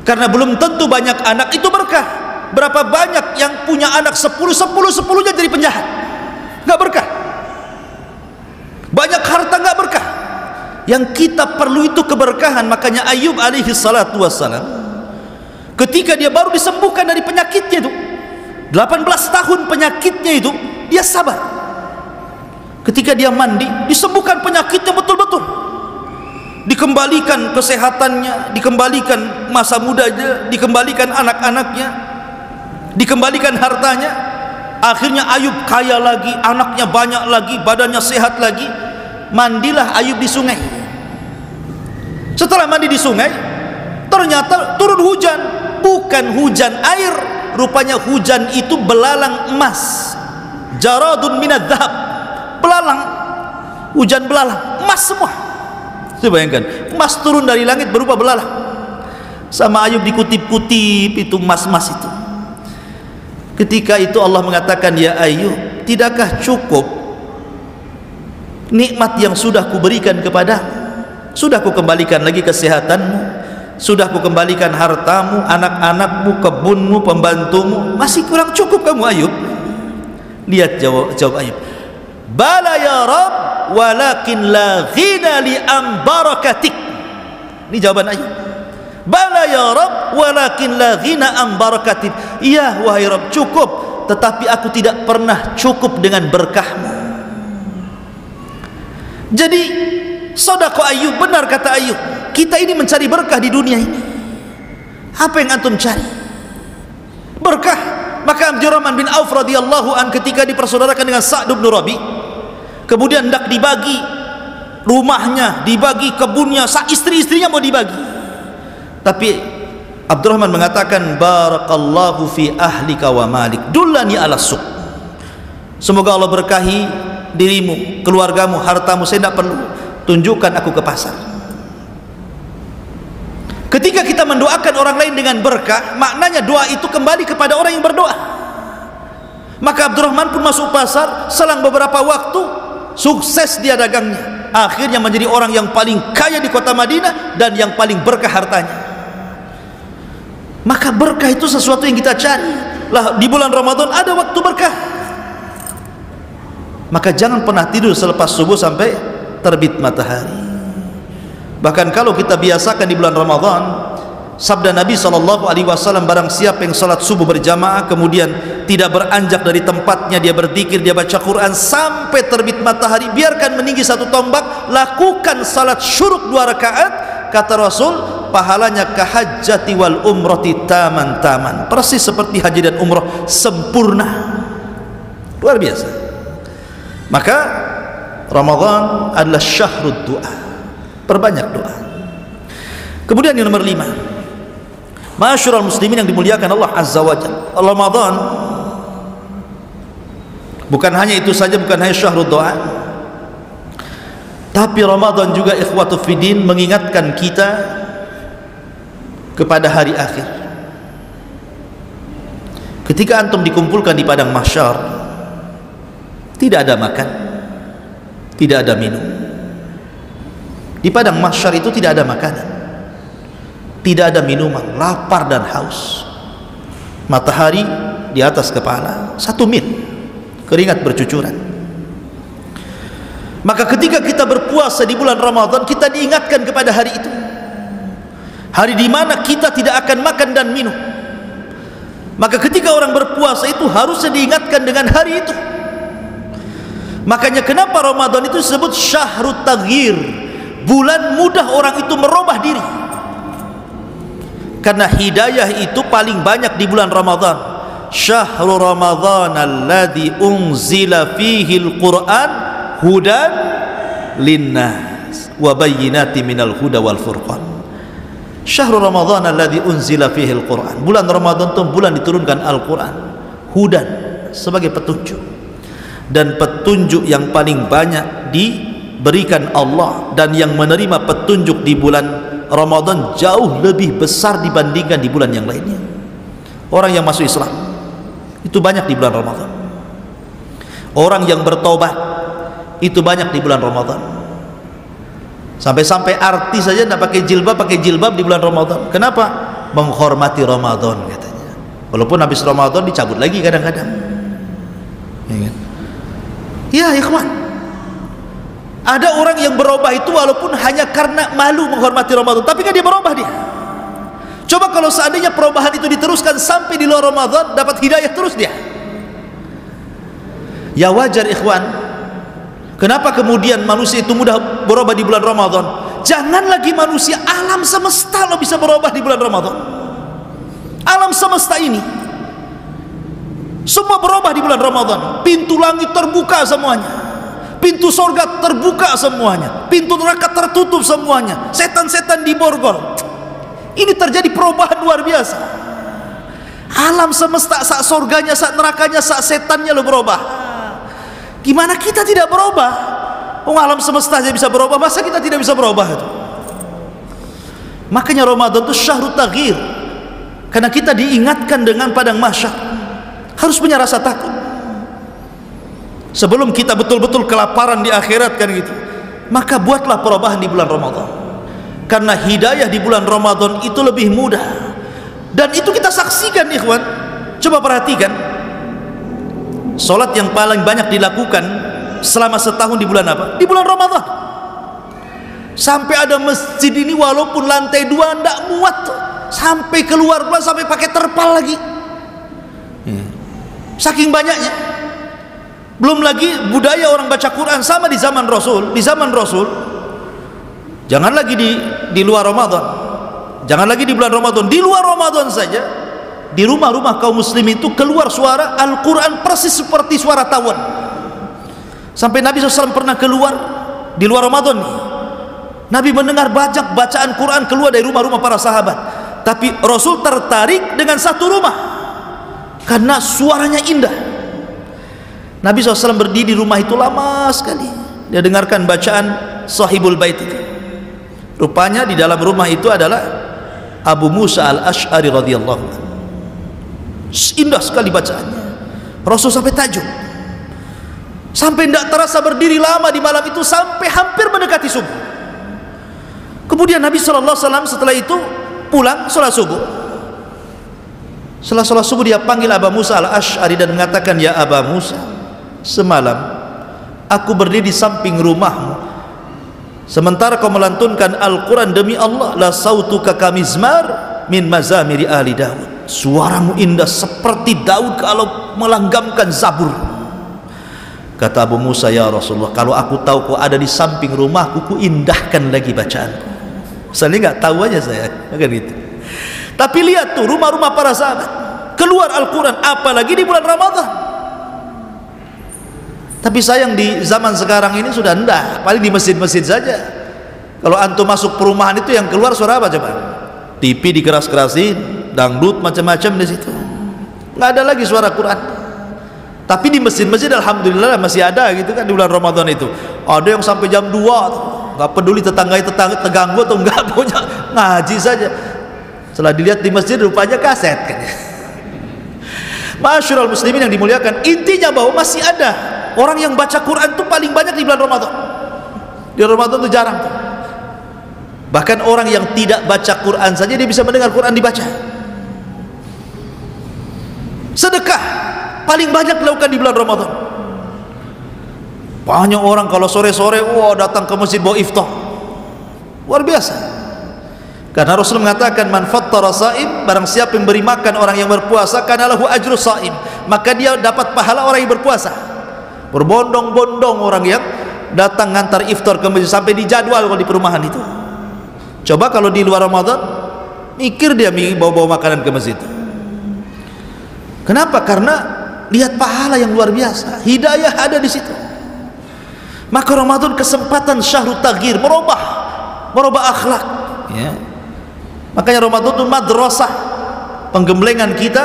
Speaker 2: karena belum tentu banyak anak itu berkah. Berapa banyak yang punya anak 10-10-10-nya jadi penjahat, nggak berkah. Banyak harta nggak berkah. Yang kita perlu itu keberkahan. Makanya Ayub alaihi salatu wassalam, ketika dia baru disembuhkan dari penyakitnya itu, 18 tahun penyakitnya itu, dia sabar. Ketika dia mandi, disembuhkan penyakitnya betul-betul, dikembalikan kesehatannya, dikembalikan masa mudanya, dikembalikan anak-anaknya, dikembalikan hartanya. Akhirnya Ayub kaya lagi, anaknya banyak lagi, badannya sehat lagi. Mandilah Ayub di sungai. Setelah mandi di sungai, ternyata turun hujan. Bukan hujan air, rupanya hujan itu belalang emas, jaradun minadz dzahab, belalang, hujan belalang emas semua. Coba bayangkan, emas turun dari langit berupa belalang. Sama Ayub dikutip-kutip itu emas-emas itu. Ketika itu Allah mengatakan, ya Ayub, tidakkah cukup nikmat yang sudah kuberikan kepadamu? Sudah kukembalikan lagi kesehatanmu, sudah kukembalikan hartamu, anak-anakmu, kebunmu, pembantumu, masih kurang cukup kamu Ayub? Lihat jawab Ayub, bala ya Rabb walakin la ghina li am barakatik. Ini jawaban Ayub, bala ya Rabb walakin la ghina am barakatik. Iya wahai Rabb, cukup, tetapi aku tidak pernah cukup dengan berkahmu. Jadi sedekah Ayub, benar kata Ayub, kita ini mencari berkah di dunia ini. Apa yang antum cari? Berkah. Maka Abdurrahman bin Auf radhiyallahu an ketika dipersaudarakan dengan Sa'd bin Rabi, kemudian hendak dibagi rumahnya dibagi, kebunnya, istri-istrinya mau dibagi. Tapi Abdurrahman mengatakan, barakallahu fi ahlika wa malik, dullani ala suq. Semoga Allah berkahi dirimu, keluargamu, hartamu, saya tidak perlu, tunjukkan aku ke pasar. Ketika kita mendoakan orang lain dengan berkah, maknanya doa itu kembali kepada orang yang berdoa. Maka Abdurrahman pun masuk pasar, selang beberapa waktu sukses dia dagangnya, akhirnya menjadi orang yang paling kaya di kota Madinah dan yang paling berkah hartanya. Maka berkah itu sesuatu yang kita cari lah. Di bulan Ramadan ada waktu berkah, maka jangan pernah tidur selepas subuh sampai terbit matahari. Bahkan kalau kita biasakan di bulan Ramadan, sabda Nabi SAW, barang siapa yang salat subuh berjamaah kemudian tidak beranjak dari tempatnya, dia berzikir, dia baca Quran sampai terbit matahari, biarkan meninggi satu tombak, lakukan salat syuruk 2 rakaat, kata Rasul, pahalanya kahajjati wal umrati taman, persis seperti haji dan umrah sempurna. Luar biasa. Maka Ramadan adalah syahrud doa, perbanyak doa. Kemudian yang nomor 5, Ma'asyiral muslimin yang dimuliakan Allah Azza wa Jalla, Ramadan bukan hanya itu saja, bukan hanya syahrul doa, tapi Ramadan juga ikhwatu fiddin mengingatkan kita kepada hari akhir. Ketika antum dikumpulkan di padang mahsyar, tidak ada makan, tidak ada minum. Di padang mahsyar itu tidak ada makanan, tidak ada minuman, lapar dan haus. Matahari di atas kepala 1 mil, keringat bercucuran. Maka ketika kita berpuasa di bulan Ramadan, kita diingatkan kepada hari itu, hari di mana kita tidak akan makan dan minum. Maka ketika orang berpuasa itu harusnya diingatkan dengan hari itu. Makanya kenapa Ramadan itu disebut syahrut taghyir, bulan mudah orang itu merubah diri. Karena hidayah itu paling banyak di bulan Ramadan. Syahrul Ramadan alladzi unzila fihi al-Qur'an hudan linnas wa bayyinatin minal huda wal furqan. Syahrul Ramadan alladzi unzila fihi al-Qur'an, bulan Ramadan itu bulan diturunkan Al-Qur'an, hudan sebagai petunjuk, dan petunjuk yang paling banyak diberikan Allah, dan yang menerima petunjuk di bulan Ramadan jauh lebih besar dibandingkan di bulan yang lainnya. Orang yang masuk Islam itu banyak di bulan Ramadan. Orang yang bertobat itu banyak di bulan Ramadan. Sampai-sampai artis saja tidak pakai jilbab di bulan Ramadan. Kenapa? Menghormati Ramadan katanya. Walaupun habis Ramadan dicabut lagi kadang-kadang. Ya ikhwan, ada orang yang berubah itu walaupun hanya karena malu menghormati Ramadan, tapi kan dia berubah dia. Coba kalau seandainya perubahan itu diteruskan sampai di luar Ramadan, dapat hidayah terus dia. Ya wajar ikhwan. Kenapa kemudian manusia itu mudah berubah di bulan Ramadan? Jangan lagi manusia, alam semesta lo bisa berubah di bulan Ramadan. Alam semesta ini semua berubah di bulan Ramadan. Pintu langit terbuka semuanya, pintu sorga terbuka semuanya, pintu neraka tertutup semuanya, setan-setan diborgol. Ini terjadi perubahan luar biasa. Alam semesta, saat sorganya, saat nerakanya, saat setannya lo berubah. Gimana kita tidak berubah? Alam semesta aja bisa berubah, masa kita tidak bisa berubah itu? Makanya Ramadan itu syahrut taghyir, karena kita diingatkan dengan padang mahsyar, harus punya rasa takut. Sebelum kita betul-betul kelaparan di akhirat kan gitu, maka buatlah perubahan di bulan Ramadan, karena hidayah di bulan Ramadan itu lebih mudah. Dan itu kita saksikan ikhwan. Coba perhatikan, solat yang paling banyak dilakukan selama setahun di bulan apa? Di bulan Ramadan. Sampai ada masjid ini walaupun lantai 2 tidak muat, sampai keluar sampai pakai terpal lagi, saking banyaknya. Belum lagi budaya orang baca Quran sama di zaman Rasul. Di zaman Rasul, jangan lagi di luar Ramadan, jangan lagi di bulan Ramadan, di luar Ramadan saja, di rumah-rumah kaum muslim itu keluar suara Al-Quran persis seperti suara tawon. Sampai Nabi SAW pernah keluar di luar Ramadan nih, Nabi mendengar bacaan Quran keluar dari rumah-rumah para sahabat, tapi Rasul tertarik dengan satu rumah karena suaranya indah. Nabi SAW berdiri di rumah itu lama sekali, dia dengarkan bacaan sahibul bait itu. Rupanya di dalam rumah itu adalah Abu Musa al-Ash'ari radhiyallahu anhu. Indah sekali bacaannya. Rasul sampai takjub, sampai tidak terasa berdiri lama di malam itu sampai hampir mendekati subuh. Kemudian Nabi SAW setelah itu pulang sholat subuh. Setelah sholat subuh dia panggil Abu Musa al-Ash'ari dan mengatakan, ya Abu Musa, semalam aku berdiri di samping rumahmu sementara kau melantunkan Al-Quran, demi Allah la sautuka kamizmar min mazamiri ahli Daud, suaramu indah seperti Daud kalau melanggamkan Zabur. Kata Abu Musa, ya Rasulullah, kalau aku tahu kau ada di samping rumahku, ku indahkan lagi bacaanku. Saya nggak tahu aja saya, kan gitu. Tapi lihat tuh rumah-rumah para sahabat keluar Al-Quran, apalagi di bulan Ramadan. Tapi sayang di zaman sekarang ini sudah enggak, paling di masjid-masjid saja. Kalau antum masuk perumahan itu yang keluar suara apa coba? TV dikeras-kerasin, dangdut macam-macam di situ. Nggak ada lagi suara Quran. Tapi di masjid-masjid alhamdulillah masih ada gitu kan di bulan Ramadan itu. Ada yang sampai jam 2 nggak peduli tetangga terganggu atau enggak, pokoknya ngaji saja. Setelah dilihat di masjid rupanya kaset kan. Masyarul muslimin yang dimuliakan, intinya bahwa masih ada orang yang baca Quran itu paling banyak di bulan Ramadan. Di Ramadan itu jarang tuh. Bahkan orang yang tidak baca Quran saja dia bisa mendengar Quran dibaca. Sedekah paling banyak dilakukan di bulan Ramadan. Banyak orang kalau sore-sore datang ke masjid bawa iftar. Luar biasa. Karena Rasul mengatakan, man fattara saim, barang siapa yang beri makan orang yang berpuasa, kana lahu ajru saim, maka dia dapat pahala orang yang berpuasa. Berbondong-bondong orang yang datang ngantar iftar ke masjid sampai dijadwal kalau di perumahan itu. Coba kalau di luar Ramadan, mikir dia bawa-bawa makanan ke masjid. Kenapa? Karena lihat pahala yang luar biasa, hidayah ada di situ. Maka Ramadan kesempatan syahrut taghyir, merubah akhlak, ya. Makanya Ramadan itu madrasah penggemblengan kita.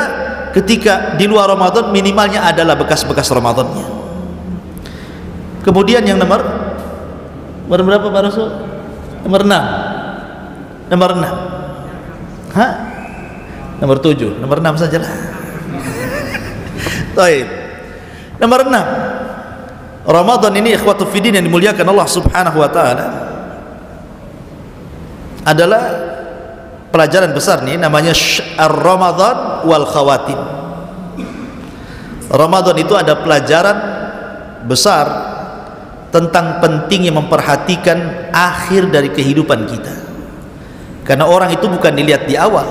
Speaker 2: Ketika di luar Ramadan minimalnya adalah bekas-bekas Ramadannya. Kemudian yang nomor berapa Pak Rasul? Nomor 6. Nomor 6. Hah? Nomor 7, nomor 6 sajalah. Baik. Nomor 6. Ramadan ini ikhwatu fiddin yang dimuliakan Allah Subhanahu wa taala adalah pelajaran besar nih, namanya Ar-Ramadan wal Khawatim. Ramadan itu ada pelajaran besar tentang pentingnya memperhatikan akhir dari kehidupan kita. Karena orang itu bukan dilihat di awal,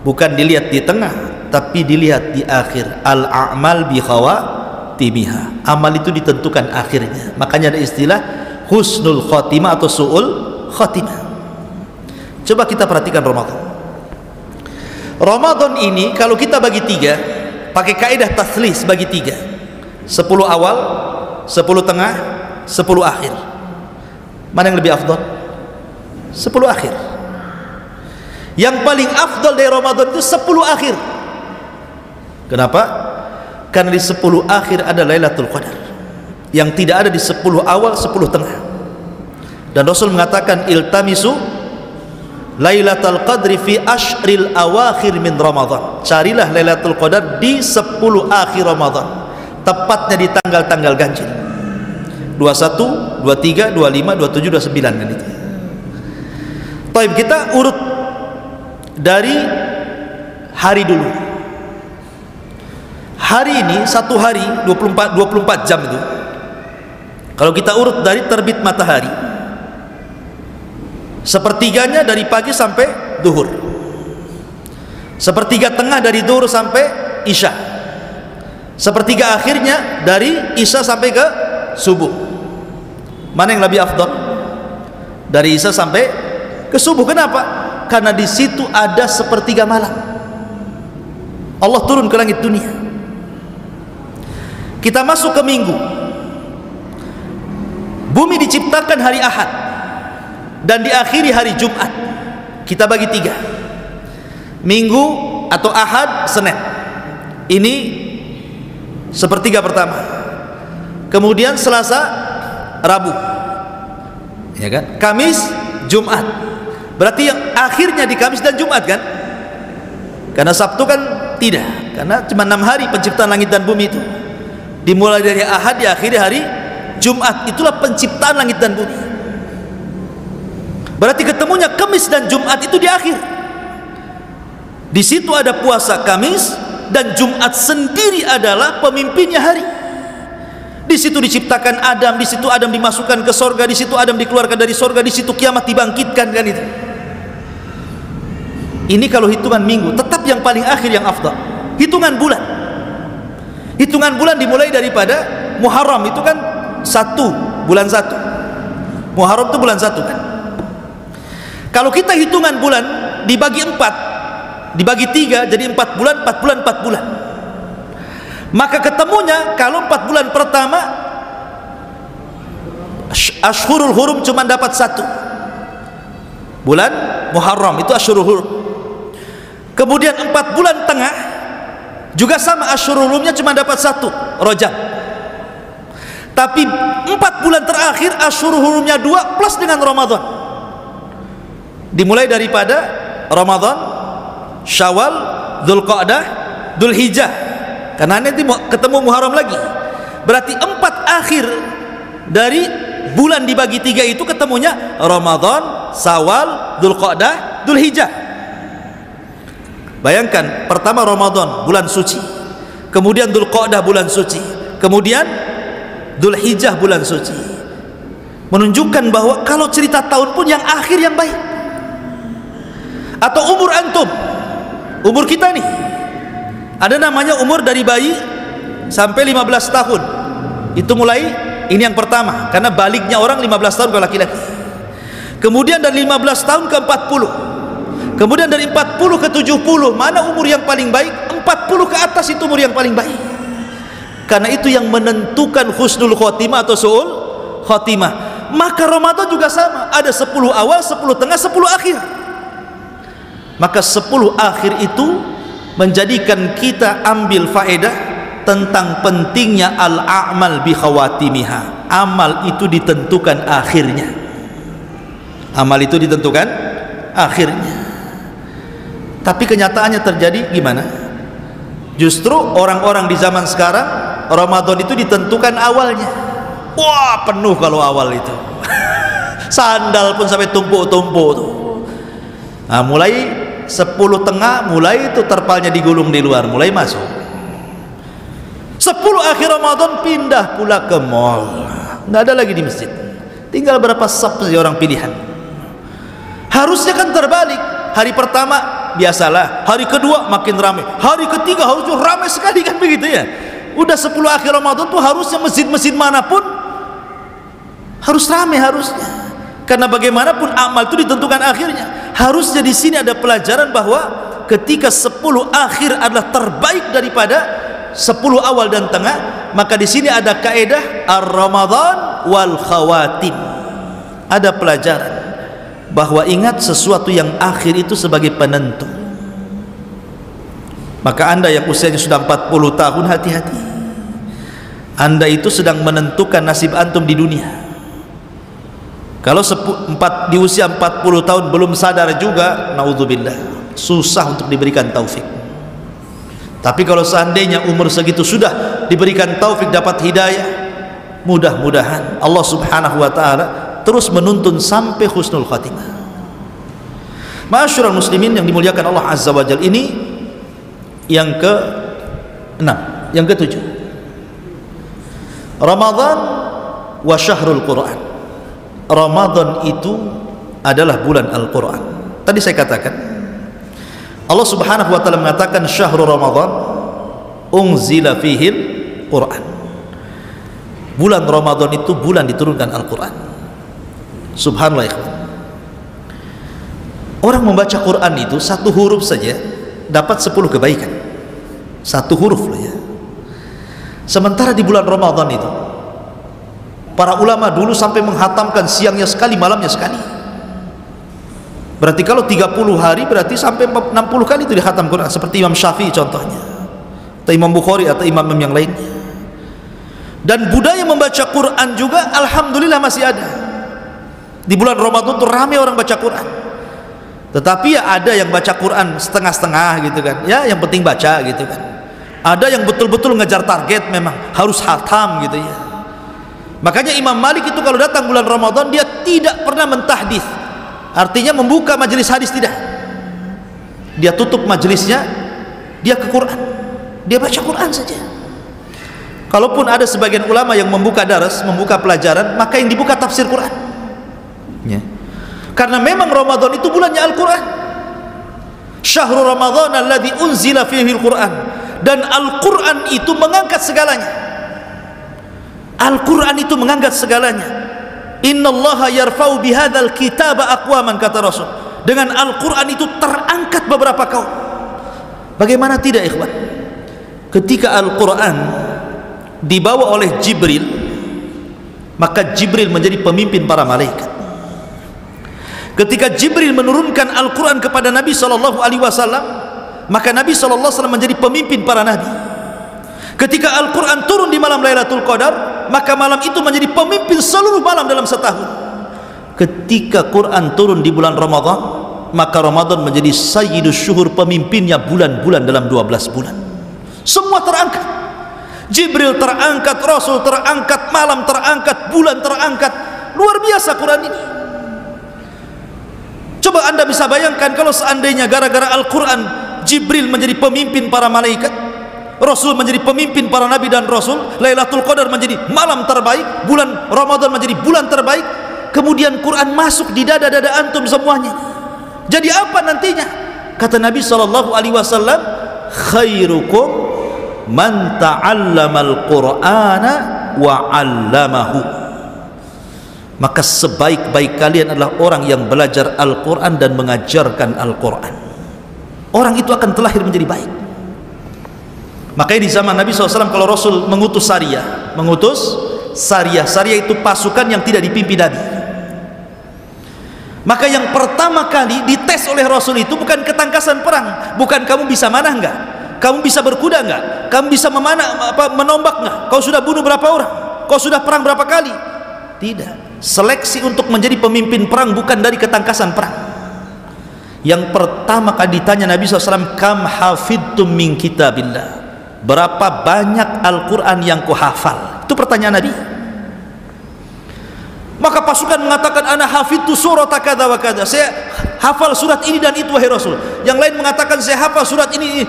Speaker 2: bukan dilihat di tengah, tapi dilihat di akhir. Al-a'mal bi khawatimiha. Amal itu ditentukan akhirnya. Makanya ada istilah husnul khotimah atau su'ul khotimah. Coba kita perhatikan Ramadan. Ramadan ini kalau kita bagi 3, pakai kaidah taslis, bagi 3. 10 awal, 10 tengah, 10 akhir. Mana yang lebih afdal? 10 akhir. Yang paling afdal dari Ramadan itu 10 akhir. Kenapa? Karena di 10 akhir ada Lailatul Qadar yang tidak ada di 10 awal, 10 tengah. Dan Rasul mengatakan, iltamisu Lailatul Qadri fi ashril awakhir min Ramadan. Carilah Lailatul Qadar di 10 akhir Ramadan, tepatnya di tanggal-tanggal ganjil 21, 23, 25, 27, 29 kan itu. Baik, kita urut dari hari dulu. Hari ini satu hari 24 jam itu. Kalau kita urut dari terbit matahari, sepertiganya dari pagi sampai duhur, sepertiga tengah dari duhur sampai isya, sepertiga akhirnya dari isya sampai ke subuh. Mana yang lebih afdal? Dari isya sampai ke subuh. Kenapa? Karena di situ ada sepertiga malam. Allah turun ke langit dunia. Kita masuk ke minggu. Bumi diciptakan hari Ahad dan diakhiri hari Jumat. Kita bagi 3. Minggu atau Ahad, Senin. Ini sepertiga pertama. Kemudian Selasa, Rabu. Ya kan? Kamis, Jumat. Berarti yang akhirnya di Kamis dan Jumat kan? Karena Sabtu kan tidak. Karena cuma 6 hari penciptaan langit dan bumi itu. Dimulai dari Ahad, diakhiri hari Jumat. Itulah penciptaan langit dan bumi. Berarti ketemunya Kamis dan Jumat itu di akhir. Di situ ada puasa Kamis, dan Jumat sendiri adalah pemimpinnya hari. Di situ diciptakan Adam, di situ Adam dimasukkan ke sorga, di situ Adam dikeluarkan dari sorga, di situ kiamat dibangkitkan kan itu. Ini kalau hitungan minggu, tetap yang paling akhir yang afdal. Hitungan bulan. Hitungan bulan dimulai daripada Muharram, itu kan 1, bulan 1. Muharram itu bulan 1 kan. Kalau kita hitungan bulan dibagi 4, dibagi 3, jadi 4 bulan, 4 bulan, 4 bulan. Maka ketemunya kalau 4 bulan pertama Ashhurul Hurum cuma dapat 1. Bulan Muharram itu Ashhurul Hurum. Kemudian 4 bulan tengah juga sama, Ashhurul Hurumnya cuma dapat 1, Rajab. Tapi 4 bulan terakhir Ashhurul Hurumnya 2 plus dengan Ramadan. Dimulai daripada Ramadan, Syawal, Dzulqa'dah, Dzulhijjah. Karena nanti ketemu Muharram lagi. Berarti 4 akhir dari bulan dibagi 3 itu ketemunya Ramadan, Syawal, Dzulqa'dah, Dzulhijjah. Bayangkan, pertama Ramadan bulan suci, kemudian Dzulqa'dah bulan suci, kemudian Dzulhijjah bulan suci. Menunjukkan bahwa kalau cerita tahun pun yang akhir yang baik. Atau umur antum, umur kita nih, ada namanya umur dari bayi sampai 15 tahun. Itu mulai, ini yang pertama, karena baliknya orang 15 tahun kalau laki-laki. Kemudian dari 15 tahun ke 40. Kemudian dari 40 ke 70. Mana umur yang paling baik? 40 ke atas itu umur yang paling baik. Karena itu yang menentukan husnul khotimah atau su'ul khotimah. Maka Ramadan juga sama, ada 10 awal, 10 tengah, 10 akhir. Maka 10 akhir itu menjadikan kita ambil faedah tentang pentingnya al-a'mal bi khawatimiha. Amal itu ditentukan akhirnya. Amal itu ditentukan akhirnya. Tapi kenyataannya terjadi gimana? Justru orang-orang di zaman sekarang Ramadan itu ditentukan awalnya. Wah, penuh kalau awal itu. Sandal pun sampai tumpuk-tumpuk tuh. Nah, mulai 10 tengah, mulai itu terpalnya digulung di luar, mulai masuk. 10 akhir Ramadan pindah pula ke mall, nggak ada lagi di masjid, tinggal berapa saf saja orang pilihan. Harusnya kan terbalik, hari pertama biasalah, hari kedua makin ramai, hari ketiga harusnya ramai sekali kan begitu ya. Udah 10 akhir Ramadan tuh harusnya masjid-masjid manapun harus ramai harusnya. Karena bagaimanapun amal itu ditentukan akhirnya. Harusnya di sini ada pelajaran bahwa ketika 10 akhir adalah terbaik daripada 10 awal dan tengah, maka di sini ada kaidah ar-Ramadan wal khawatim. Ada pelajaran bahwa ingat sesuatu yang akhir itu sebagai penentu. Maka Anda yang usianya sudah 40 tahun, hati-hati. Anda itu sedang menentukan nasib antum di dunia. Kalau di usia 40 tahun belum sadar juga, naudzubillah, susah untuk diberikan taufik. Tapi kalau seandainya umur segitu sudah diberikan taufik, dapat hidayah, mudah-mudahan Allah subhanahu wa ta'ala terus menuntun sampai husnul khatimah. Ma'asyiral muslimin yang dimuliakan Allah azza wa jalla, ini yang ke-6, yang ke-7. Ramadan wa syahrul Quran. Ramadan itu adalah bulan Al-Quran. Tadi saya katakan Allah subhanahu wa ta'ala mengatakan syahrul Ramadan unzila fihil Quran. Bulan Ramadan itu bulan diturunkan Al-Quran. Subhanallah ikhwan. Orang membaca Quran itu 1 huruf saja dapat 10 kebaikan. 1 huruf loh ya. Sementara di bulan Ramadan itu Para ulama dulu sampai menghatamkan siangnya sekali, malamnya sekali. Berarti kalau 30 hari berarti sampai 60 kali itu dihatam Quran, seperti Imam Syafi'i contohnya, atau Imam Bukhari atau imam yang lainnya. Dan budaya membaca Quran juga alhamdulillah masih ada. Di bulan Ramadan tuh ramai orang baca Quran. Tetapi ya ada yang baca Quran setengah-setengah gitu kan, ya yang penting baca gitu kan. Ada yang betul-betul ngejar target, memang harus hatam gitu ya. Makanya Imam Malik itu kalau datang bulan Ramadan dia tidak pernah mentahdits, artinya membuka majelis hadis, tidak. Dia tutup majelisnya, dia ke Quran, dia baca Quran saja. Kalaupun ada sebagian ulama yang membuka daras, membuka pelajaran, maka yang dibuka tafsir Quran ya. Karena memang Ramadan itu bulannya Al-Quran. Syahrul Ramadan alladzi unzila fihi Al-Quran. Dan Al-Quran itu mengangkat segalanya. Al-Quran itu mengangkat segalanya. Innallaha yarfa'u bihadzal kitaba aqwaman, kata Rasul. Dengan Al-Quran itu terangkat beberapa kaum. Bagaimana tidak ikhwan? Ketika Al-Quran dibawa oleh Jibril, maka Jibril menjadi pemimpin para malaikat. Ketika Jibril menurunkan Al-Quran kepada Nabi SAW, maka Nabi SAW menjadi pemimpin para nabi. Ketika Al-Quran turun di malam Lailatul Qadar, maka malam itu menjadi pemimpin seluruh malam dalam setahun. Ketika Quran turun di bulan Ramadan, maka Ramadan menjadi sayyidus syuhur, pemimpinnya bulan-bulan dalam 12 bulan. Semua terangkat. Jibril terangkat, Rasul terangkat, malam terangkat, bulan terangkat. Luar biasa Quran ini. Coba anda bisa bayangkan kalau seandainya gara-gara Al-Quran Jibril menjadi pemimpin para malaikat, Rasul menjadi pemimpin para nabi dan Rasul, Lailatul Qadar menjadi malam terbaik, bulan Ramadan menjadi bulan terbaik, kemudian Quran masuk di dada-dada antum semuanya. Jadi apa nantinya? Kata Nabi SAW, khairukum man ta'allamal Qur'ana wa 'allamahu. Maka sebaik-baik kalian adalah orang yang belajar Al-Quran dan mengajarkan Al-Quran. Orang itu akan terlahir menjadi baik. Makanya di zaman Nabi SAW kalau Rasul mengutus Sariyah, Sariyah itu pasukan yang tidak dipimpin Nabi. Maka yang pertama kali dites oleh Rasul itu bukan ketangkasan perang, bukan kamu bisa manah enggak, kamu bisa berkuda enggak, kamu bisa menombak enggak, kau sudah bunuh berapa orang, kau sudah perang berapa kali. Tidak. Seleksi untuk menjadi pemimpin perang bukan dari ketangkasan perang. Yang pertama kali ditanya Nabi SAW, kam hafidtum min kitabillah, berapa banyak Al-Quran yang kau hafal? Itu pertanyaan Nabi. Maka pasukan mengatakan, ana hafidtu surat kada wa kada, saya hafal surat ini dan itu wahai Rasul. Yang lain mengatakan, saya hafal surat ini.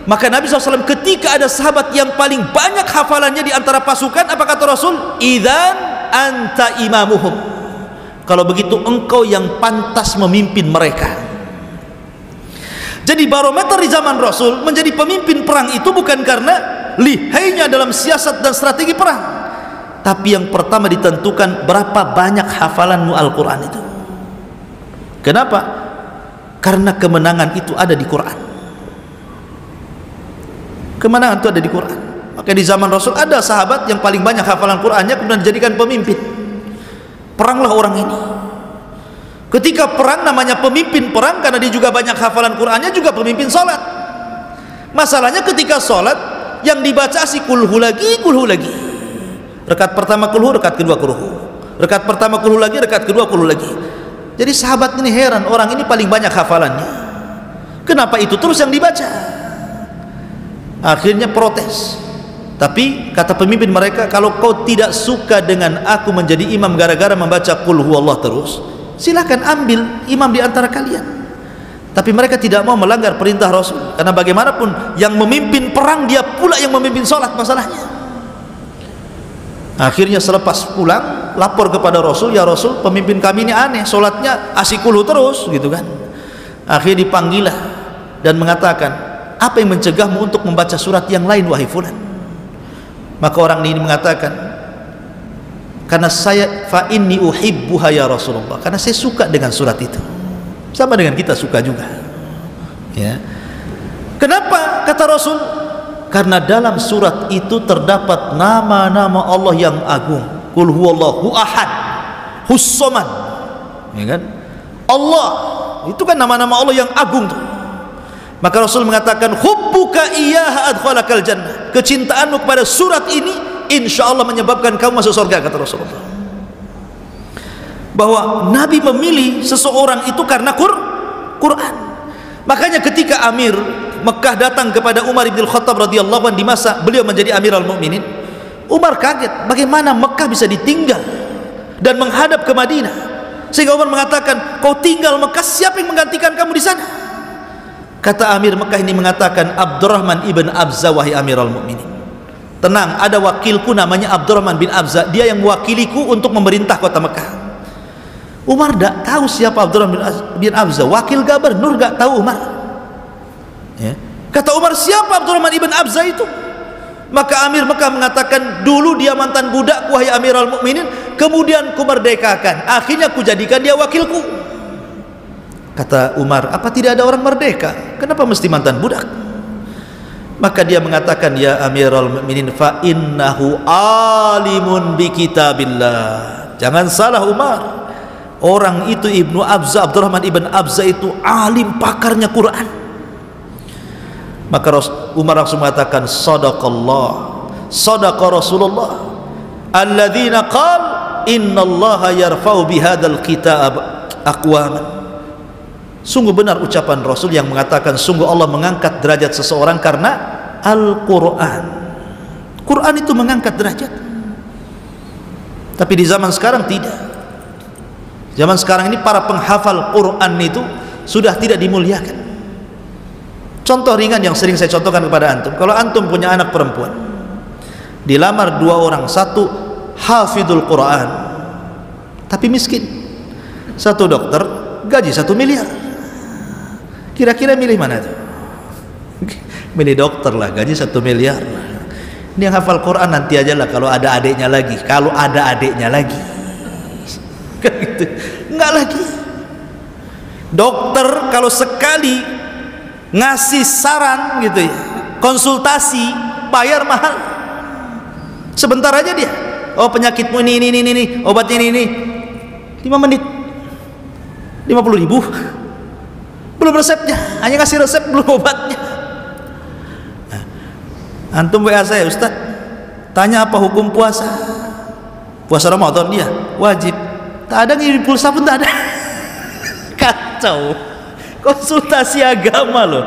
Speaker 2: Maka Nabi SAW ketika ada sahabat yang paling banyak hafalannya di antara pasukan, apa kata Rasul? Idzan anta imamuhum, kalau begitu engkau yang pantas memimpin mereka. Jadi barometer di zaman Rasul menjadi pemimpin perang itu bukan karena lihainya dalam siasat dan strategi perang, tapi yang pertama ditentukan berapa banyak hafalanmu Al-Quran itu. Kenapa? Karena kemenangan itu ada di Quran. Kemenangan itu ada di Quran. Maka di zaman Rasul ada sahabat yang paling banyak hafalan Qurannya kemudian dijadikan pemimpin. Peranglah orang ini. Ketika perang namanya pemimpin perang karena dia juga banyak hafalan Qurannya, juga pemimpin sholat. Masalahnya ketika sholat yang dibaca si kulhu lagi. Rakaat pertama kulhu, rakaat kedua kulhu. Rakaat pertama kulhu lagi, rakaat kedua kulhu lagi. Jadi sahabat ini heran, orang ini paling banyak hafalannya, kenapa itu terus yang dibaca? Akhirnya protes. Tapi kata pemimpin mereka, kalau kau tidak suka dengan aku menjadi imam gara-gara membaca qul huwallah terus, silakan ambil imam di antara kalian. Tapi mereka tidak mau melanggar perintah Rasul, karena bagaimanapun yang memimpin perang dia pula yang memimpin sholat masalahnya. Akhirnya selepas pulang lapor kepada Rasul, ya Rasul, pemimpin kami ini aneh, sholatnya asikuluh terus gitu kan. Akhirnya dipanggillah dan mengatakan, apa yang mencegahmu untuk membaca surat yang lain wahai fulan? Maka orang ini mengatakan, karena saya fa inni uhibbuha ya Rasulullah, karena saya suka dengan surat itu. Sama dengan kita suka juga ya. Kenapa? Kata Rasul, karena dalam surat itu terdapat nama-nama Allah yang agung. Qul huwallahu ahad, hus-samad, ya kan? Allah, itu kan nama-nama Allah yang agung tuh. Maka Rasul mengatakan, hubbuka iyyaha adkhalakal jannah. Kecintaanmu kepada surat ini insyaallah menyebabkan kamu masuk surga, kata Rasulullah. Bahwa Nabi memilih seseorang itu karena Quran. Makanya ketika Amir Mekah datang kepada Umar bin Khattab radhiyallahu anhu di masa beliau menjadi Amirul Mukminin, Umar kaget bagaimana Mekah bisa ditinggal dan menghadap ke Madinah. Sehingga Umar mengatakan, kau tinggal Mekah, siapa yang menggantikan kamu di sana? Kata Amir Mekah ini mengatakan, Abdurrahman ibn Abza, wahai Amirul Mukminin, tenang, ada wakilku namanya Abdurrahman bin Abza, dia yang mewakiliku untuk memerintah kota Mekah. Umar tidak tahu siapa Abdurrahman bin Abza, wakil gubernur tidak tahu Umar, ya. Kata Umar, siapa Abdurrahman ibn Abza itu? Maka Amir Mekah mengatakan, dulu dia mantan budak, wahai Amirul Mukminin, kemudian ku merdekakan, akhirnya ku jadikan dia wakilku. Kata Umar, apa tidak ada orang merdeka? Kenapa mesti mantan budak? Maka dia mengatakan, ya Amirul Mukminin, fa innahu alimun bi kitabillah. Jangan salah Umar, orang itu Ibnu Abza, Abdurrahman ibn Abza itu alim, pakarnya Quran. Maka Umar langsung mengatakan, sadaqallah, sadaqa Rasulullah alladzina qal innallaha yarfa'u bihadzal kitab aqwaman. Sungguh benar ucapan Rasul yang mengatakan, sungguh Allah mengangkat derajat seseorang karena Al-Quran. Quran itu mengangkat derajat. Tapi di zaman sekarang tidak. Zaman sekarang ini para penghafal Quran itu sudah tidak dimuliakan. Contoh ringan yang sering saya contohkan kepada antum, kalau antum punya anak perempuan, dilamar dua orang, satu hafidul Quran tapi miskin, satu dokter gaji 1 miliar. Kira-kira milih mana tuh? Milih dokter lah, gaji 1 miliar. Ini yang hafal Quran nanti aja lah kalau ada adiknya lagi. Kalau ada adiknya lagi, kan gitu. Enggak lagi. Dokter kalau sekali ngasih saran gitu ya, konsultasi, bayar mahal. Sebentar aja dia, oh penyakitmu ini, obatnya ini, 5 menit 50.000, belum resepnya, hanya ngasih resep belum obatnya. Nah, antum WA saya, Ustaz, tanya apa hukum puasa? Puasa Ramadan dia wajib, tak ada ngirim pulsa pun tak ada. Kacau, konsultasi agama loh,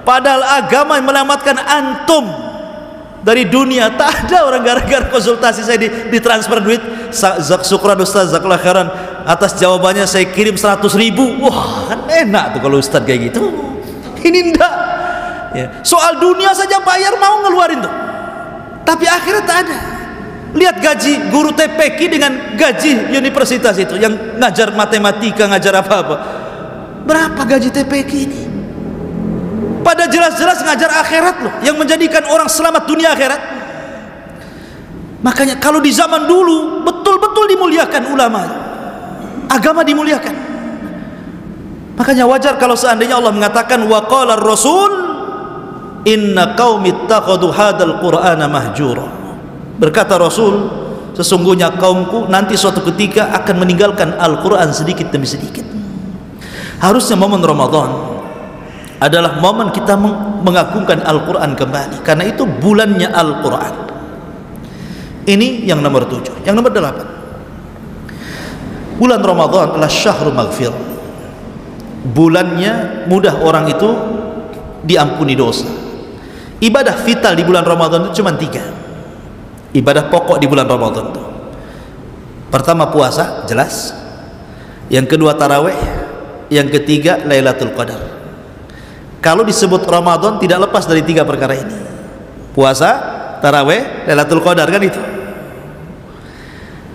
Speaker 2: padahal agama yang menyelamatkan antum dari dunia. Tak ada orang gara-gara konsultasi saya ditransfer duit. Syukran Ustaz, jazakallahu khairan, atas jawabannya saya kirim 100.000. Wah, kan enak tuh kalau Ustaz kayak gitu. Ini enggak ya. Soal dunia saja bayar mau ngeluarin tuh, tapi akhirnya tak ada. Lihat gaji guru TPQ dengan gaji universitas itu yang ngajar matematika, ngajar apa-apa. Berapa gaji TPQ ini? Pada jelas-jelas ngajar akhirat loh, yang menjadikan orang selamat dunia akhirat. Makanya kalau di zaman dulu betul-betul dimuliakan ulama, agama dimuliakan. Makanya wajar kalau seandainya Allah mengatakan, wa qala ar-rasul inna qaumi ittakhadhu hadzal qur'ana mahjura. Berkata Rasul, sesungguhnya kaumku nanti suatu ketika akan meninggalkan Al-Quran sedikit demi sedikit. Harusnya momen Ramadan adalah momen kita mengagungkan Al-Quran kembali, karena itu bulannya Al-Quran. Ini yang nomor 7. Yang nomor 8, bulan Ramadan adalah syahrul maghfir. Bulannya mudah orang itu diampuni dosa. Ibadah vital di bulan Ramadan itu cuma 3 ibadah pokok di bulan Ramadan itu. Pertama puasa, jelas. Yang kedua tarawih, yang ketiga Lailatul Qadar. Kalau disebut Ramadan tidak lepas dari 3 perkara ini: puasa, tarawih, Lailatul Qadar, kan itu.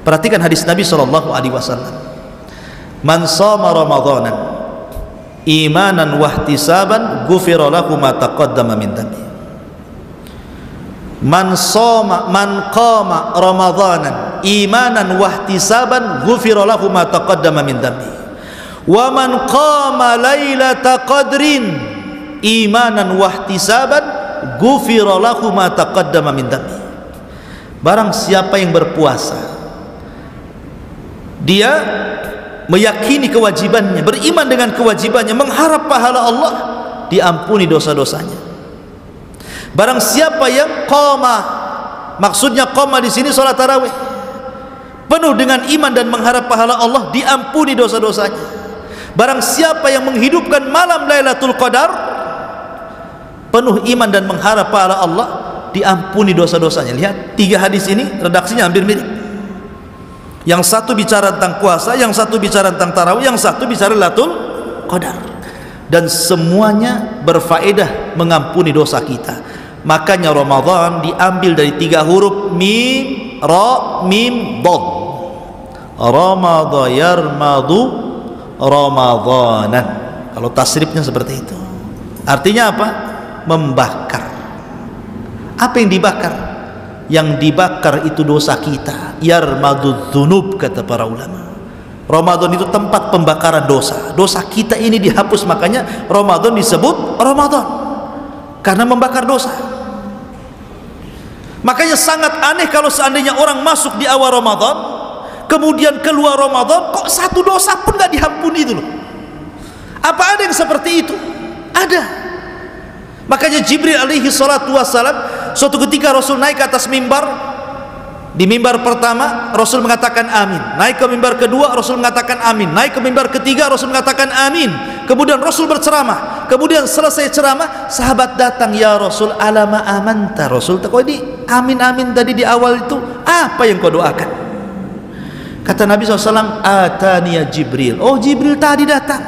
Speaker 2: Perhatikan hadis Nabi SAW, man shoma Ramadanan imanan wahtisaban ghufira lahu ma taqaddama min dhanbi. Man qama Ramadanan imanan wahtisaban ghufira lahu ma taqaddama min dhanbi. Wa man qama lailata qadrin imanan wahtisaban ghufira lahu ma taqaddama min dhanbi. Barang siapa yang berpuasa dia meyakini kewajibannya, beriman dengan kewajibannya, mengharap pahala Allah, diampuni dosa-dosanya. Barang siapa yang qama, maksudnya qama di sini salat tarawih, penuh dengan iman dan mengharap pahala Allah, diampuni dosa-dosanya. Barang siapa yang menghidupkan malam Lailatul Qadar, penuh iman dan mengharap pahala Allah, diampuni dosa-dosanya. Lihat, tiga hadis ini redaksinya hampir mirip. Yang satu bicara tentang puasa, yang satu bicara tentang tarawih, yang satu bicara Lailatul Qadar, dan semuanya berfaedah mengampuni dosa kita. Makanya Ramadan diambil dari tiga huruf mim, ra, mim, dad. Ramadha yarmadu ramadanan. Kalau tasrifnya seperti itu, artinya apa? Membakar. Apa yang dibakar? Yang dibakar itu dosa kita. Yarmadud dzunub, kata para ulama. Ramadan itu tempat pembakaran dosa. Dosa kita ini dihapus, makanya Ramadan disebut Ramadan, karena membakar dosa. Makanya sangat aneh kalau seandainya orang masuk di awal Ramadan, kemudian keluar Ramadan kok satu dosa pun gak diampuni itu loh. Apa ada yang seperti itu? Ada. Makanya Jibril alaihi salatu wassalam, suatu ketika Rasul naik ke atas mimbar. Di mimbar pertama Rasul mengatakan amin, naik ke mimbar kedua Rasul mengatakan amin, naik ke mimbar ketiga Rasul mengatakan amin. Kemudian Rasul berceramah. Kemudian selesai ceramah, sahabat datang, ya Rasul, alama amanta. Rasul, kok ini amin-amin tadi di awal itu apa yang kau doakan? Kata Nabi SAW, ataniya Jibril. Oh, Jibril tadi datang,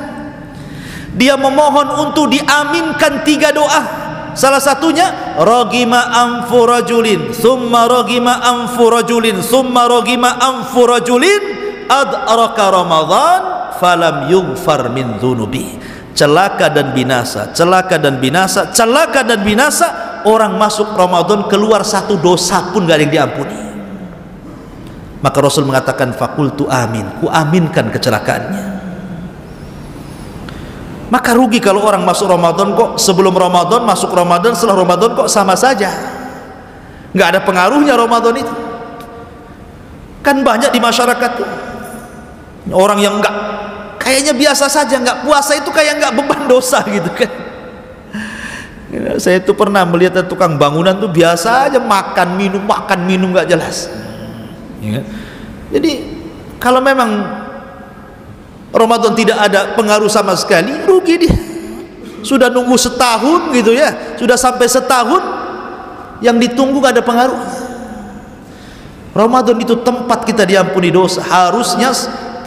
Speaker 2: dia memohon untuk diaminkan tiga doa. Salah satunya ragima anfu rajulin summa ragima anfu rajulin summa ragima anfu rajulin adraka Ramadan falam yughfar min dzunubi. Celaka dan binasa, celaka dan binasa, celaka dan binasa, orang masuk Ramadan keluar satu dosa pun gak ada yang diampuni. Maka Rasul mengatakan fakultu amin, ku aminkan kecelakaannya. Maka rugi kalau orang masuk Ramadan kok sebelum Ramadan, masuk Ramadan, setelah Ramadan kok sama saja, nggak ada pengaruhnya Ramadan itu. Kan banyak di masyarakat tuh orang yang nggak, kayaknya biasa saja, nggak puasa itu kayak nggak beban dosa gitu kan. Saya itu pernah melihat tukang bangunan tuh biasa aja makan minum nggak jelas. Ya. Jadi kalau memang Ramadan tidak ada pengaruh sama sekali, rugi dia. Sudah nunggu setahun gitu ya, sudah sampai setahun, yang ditunggu gak ada pengaruh. Ramadan itu tempat kita diampuni dosa. Harusnya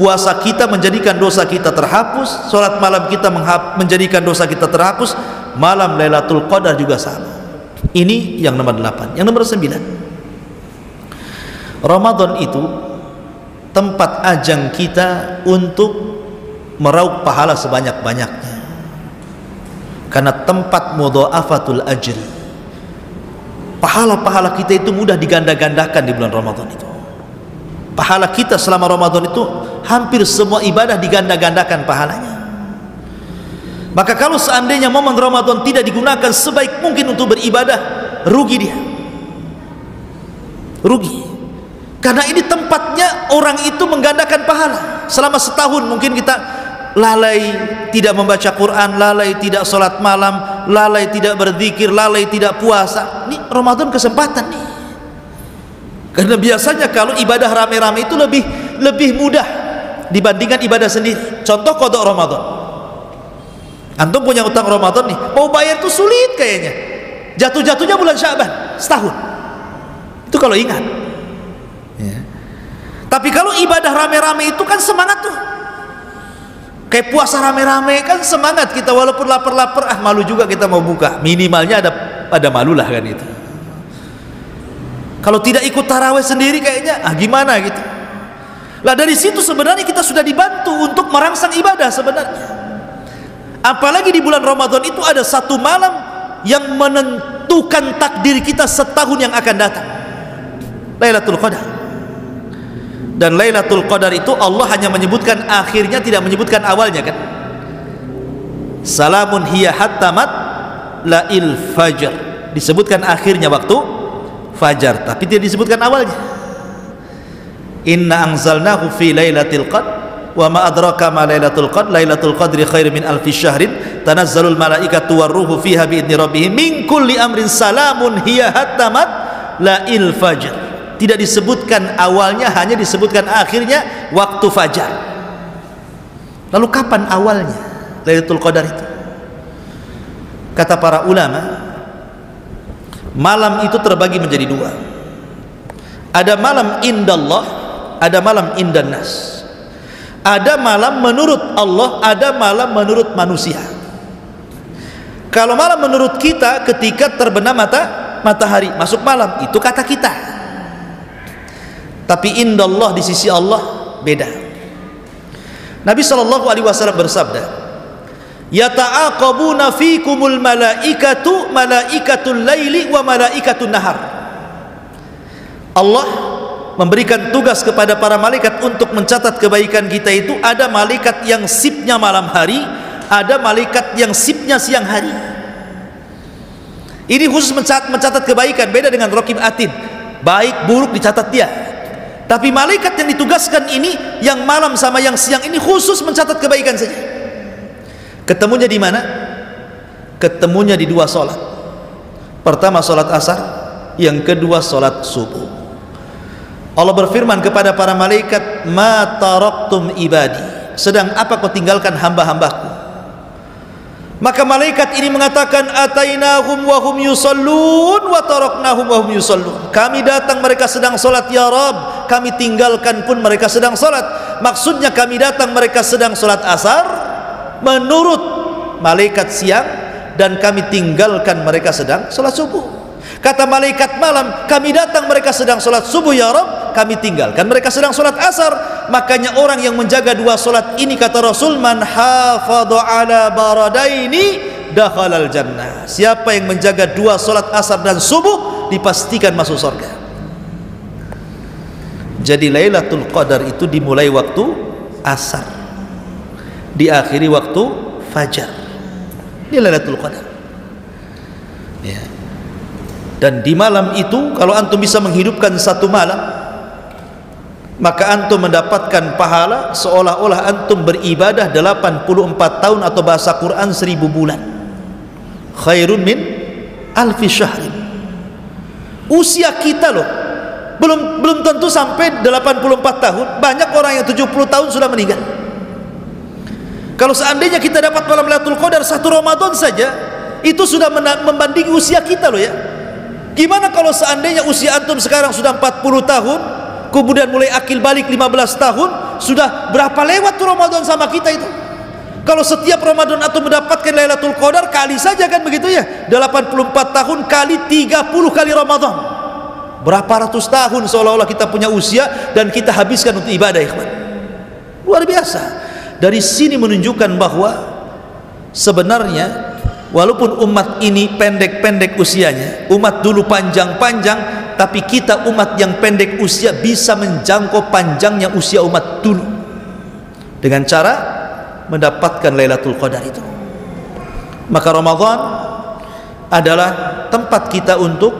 Speaker 2: puasa kita menjadikan dosa kita terhapus, sholat malam kita menjadikan dosa kita terhapus, malam Lailatul Qadar juga sama. Ini yang nomor 8. Yang nomor 9, Ramadan itu tempat ajang kita untuk meraup pahala sebanyak-banyaknya, karena tempat mudha'afatul ajri. Pahala-pahala kita itu mudah diganda-gandakan di bulan Ramadan itu. Pahala kita selama Ramadan itu hampir semua ibadah diganda-gandakan pahalanya. Maka kalau seandainya momen Ramadan tidak digunakan sebaik mungkin untuk beribadah, rugi dia, rugi. Karena ini tempatnya orang itu menggandakan pahala. Selama setahun mungkin kita lalai tidak membaca Quran, lalai tidak sholat malam, lalai tidak berzikir, lalai tidak puasa. Ini Ramadan kesempatan nih. Karena biasanya kalau ibadah rame-rame itu lebih mudah dibandingkan ibadah sendiri. Contoh qada Ramadan. Antum punya utang Ramadan nih, mau bayar itu sulit kayaknya. Jatuh-jatuhnya bulan Sya'ban, setahun. Itu kalau ingat. Ya. Tapi kalau ibadah rame-rame itu kan semangat tuh. Kayak puasa rame-rame kan semangat kita, walaupun lapar-lapar, malu juga kita mau buka, minimalnya ada malu lah kan itu. Kalau tidak ikut tarawih sendiri kayaknya gimana gitu. Lah dari situ sebenarnya kita sudah dibantu untuk merangsang ibadah sebenarnya. Apalagi di bulan Ramadan itu ada satu malam yang menentukan takdir kita setahun yang akan datang, Lailatul Qadar. Dan Lailatul Qadar itu Allah hanya menyebutkan akhirnya, tidak menyebutkan awalnya kan. Salamun hiya hatta matla'il fajr, disebutkan akhirnya waktu fajar, tapi tidak disebutkan awalnya. Inna anzalnahu fi lailatul qadr wa ma adraka ma lailatul qadr lailatul qadri khairum min alfi syahrin tanazzalul malaikatu warruhu fiha bi idzni rabbihim min kulli amrin salamun hiya hatta matla'il fajr. Tidak disebutkan awalnya, hanya disebutkan akhirnya waktu fajar. Lalu kapan awalnya Lailatul Qadar itu? Kata para ulama, malam itu terbagi menjadi dua. Ada malam indallah, ada malam indannas. Ada malam menurut Allah, ada malam menurut manusia. Kalau malam menurut kita ketika terbenam matahari, masuk malam, itu kata kita. Tapi indallah di sisi Allah beda. Nabi SAW bersabda, yata'aqabuna fikumul malaikatu malaikatul laili wa malaikatul nahar. Allah memberikan tugas kepada para malaikat untuk mencatat kebaikan kita itu. Ada malaikat yang sipnya malam hari, ada malaikat yang sipnya siang hari. Ini khusus mencatat kebaikan, beda dengan raqib atid, baik buruk dicatat dia. Tapi malaikat yang ditugaskan ini, yang malam sama yang siang ini khusus mencatat kebaikan saja. Ketemunya di mana? Ketemunya di dua solat. Pertama solat asar, yang kedua solat subuh. Allah berfirman kepada para malaikat, ma taraktum ibadi, sedang apa kau tinggalkan hamba-hambaku? Maka malaikat ini mengatakan, atainahum wa hum yusallun wa taraknahum wa hum yusallun. Kami datang mereka sedang solat ya Rabb, kami tinggalkan pun mereka sedang solat. Maksudnya kami datang mereka sedang solat asar menurut malaikat siang, dan kami tinggalkan mereka sedang solat subuh. Kata malaikat malam, kami datang mereka sedang solat subuh ya Rabb, kami tinggalkan mereka sedang solat asar. Makanya orang yang menjaga dua solat ini, kata Rasul, man hafadha ala baradaini dakhalal jannah. Siapa yang menjaga dua solat asar dan subuh dipastikan masuk surga. Jadi Lailatul Qadar itu dimulai waktu asar, diakhiri waktu fajar. Ini Lailatul Qadar ya. Dan di malam itu, kalau antum bisa menghidupkan satu malam, maka antum mendapatkan pahala seolah-olah antum beribadah 84 tahun, atau bahasa Quran 1000 bulan. Khairun min alfi syahrin. Usia kita loh belum tentu sampai 84 tahun. Banyak orang yang 70 tahun sudah meninggal. Kalau seandainya kita dapat malam Lailatul Qadar satu Ramadan saja, itu sudah membandingi usia kita loh ya. Gimana kalau seandainya usia antum sekarang sudah 40 tahun, kemudian mulai akil balik 15 tahun, sudah berapa lewat tuh Ramadan sama kita itu? Kalau setiap Ramadan antum mendapatkan Lailatul Qadar, kali saja kan begitu ya, 84 tahun kali 30 kali Ramadan, berapa ratus tahun seolah-olah kita punya usia dan kita habiskan untuk ibadah, ikhwan. Luar biasa. Dari sini menunjukkan bahwa sebenarnya walaupun umat ini pendek-pendek usianya, umat dulu panjang-panjang, tapi kita umat yang pendek usia bisa menjangkau panjangnya usia umat dulu dengan cara mendapatkan Lailatul Qadar itu. Maka Ramadan adalah tempat kita untuk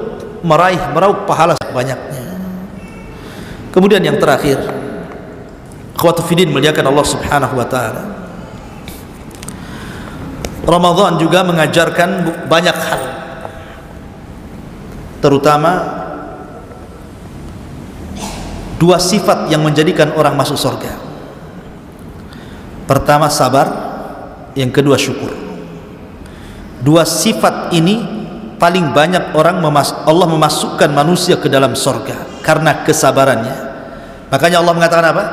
Speaker 2: meraup pahala sebanyaknya. Kemudian yang terakhir, akhwatu fiddin muliakan Allah Subhanahu wa taala, Ramadan juga mengajarkan banyak hal, terutama dua sifat yang menjadikan orang masuk surga. Pertama sabar, yang kedua syukur. Dua sifat ini paling banyak Allah memasukkan manusia ke dalam surga karena kesabarannya. Makanya Allah mengatakan apa?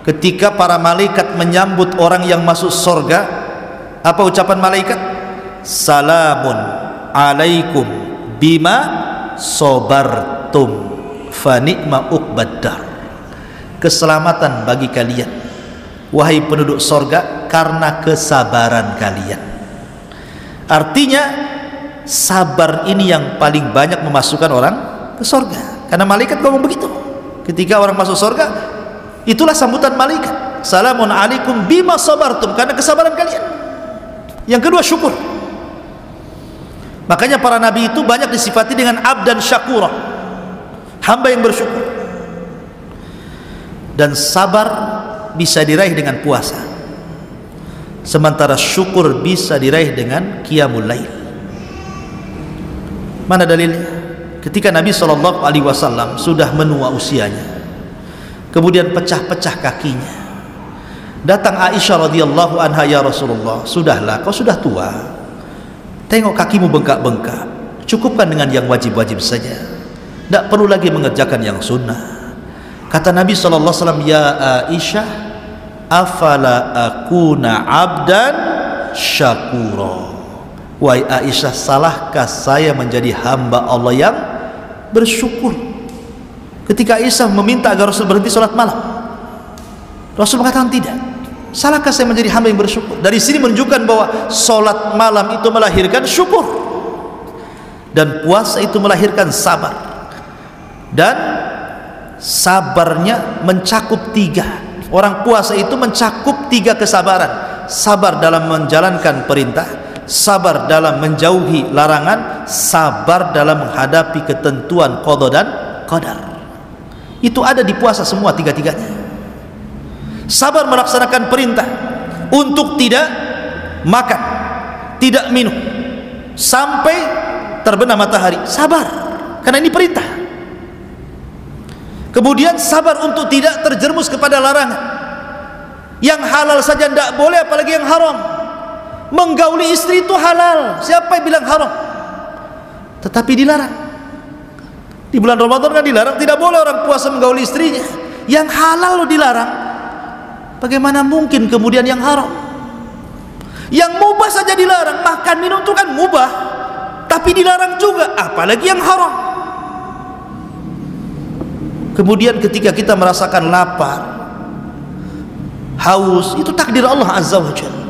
Speaker 2: Ketika para malaikat menyambut orang yang masuk surga, apa ucapan malaikat? Salamun alaikum bima sobartum fa ni'ma uqbaddar. Keselamatan bagi kalian wahai penduduk sorga karena kesabaran kalian. Artinya sabar ini yang paling banyak memasukkan orang ke sorga, karena malaikat ngomong begitu ketika orang masuk sorga. Itulah sambutan malaikat, salamun alaikum bima sabartum, karena kesabaran kalian. Yang kedua syukur. Makanya para nabi itu banyak disifati dengan abdan syakura, hamba yang bersyukur. dan sabar bisa diraih dengan puasa, sementara syukur bisa diraih dengan qiyamul lail. Mana dalilnya? Ketika Nabi SAW sudah menua usianya, kemudian pecah-pecah kakinya, datang Aisyah radhiyallahu anha, ya Rasulullah, sudahlah, kau sudah tua, tengok kakimu bengkak-bengkak, cukupkan dengan yang wajib-wajib saja, tidak perlu lagi mengerjakan yang sunnah. Kata Nabi SAW, ya Aisyah, afala akuna abdan syakura. Wahai Aisyah, salahkah saya menjadi hamba Allah yang bersyukur? Ketika Aisyah meminta agar Rasul berhenti sholat malam, Rasul mengatakan tidak. Salahkah saya menjadi hamba yang bersyukur? Dari sini menunjukkan bahwa sholat malam itu melahirkan syukur, dan puasa itu melahirkan sabar, dan sabarnya mencakup 3. Orang puasa itu mencakup 3 kesabaran: sabar dalam menjalankan perintah, sabar dalam menjauhi larangan, sabar dalam menghadapi ketentuan qada dan qadar. Itu ada di puasa semua 3-tiganya. Sabar melaksanakan perintah untuk tidak makan, tidak minum sampai terbenam matahari, sabar karena ini perintah. Kemudian sabar untuk tidak terjerumus kepada larangan. Yang halal saja tidak boleh, apalagi yang haram. Menggauli istri itu halal, siapa yang bilang haram? Tetapi dilarang. Di bulan Ramadan kan dilarang, tidak boleh orang puasa menggauli istrinya. Yang halal dilarang, bagaimana mungkin kemudian yang haram? Yang mubah saja dilarang, makan minum itu kan mubah, tapi dilarang juga, apalagi yang haram. Kemudian ketika kita merasakan lapar, haus, itu takdir Allah Azza wa Jalla.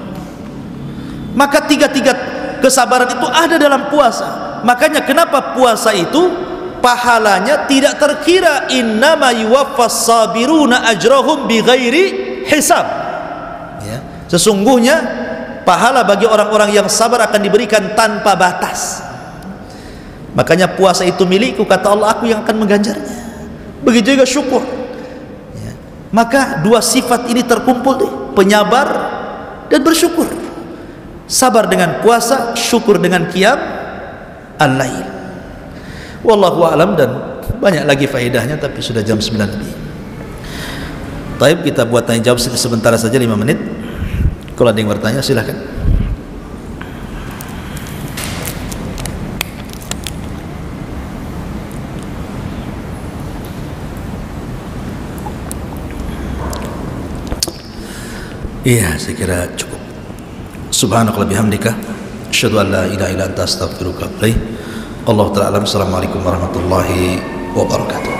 Speaker 2: Maka 3 kesabaran itu ada dalam puasa. Makanya kenapa puasa itu pahalanya tidak terkira, innama yuwaffas sabiruna ajrahum bighairi hisab, ya, sesungguhnya pahala bagi orang-orang yang sabar akan diberikan tanpa batas. Makanya puasa itu milikku, kata Allah, aku yang akan mengganjarnya. Begitu juga syukur, ya. Maka 2 sifat ini terkumpul deh, penyabar dan bersyukur. Sabar dengan puasa, syukur dengan qiyam al-lail. Wallahu a'lam, dan banyak lagi faedahnya, tapi sudah jam 9 lebih. Taib, kita buat tanya jawab sebentar saja 5 menit. Kalau ada yang bertanya silahkan. Iya, saya kira cukup. Subhanakallah bihamdika, asyhadu an la ilaha illa anta astaghfiruka wa atubu ilaik. Allahu ta'ala alam. Assalamualaikum warahmatullahi wabarakatuh.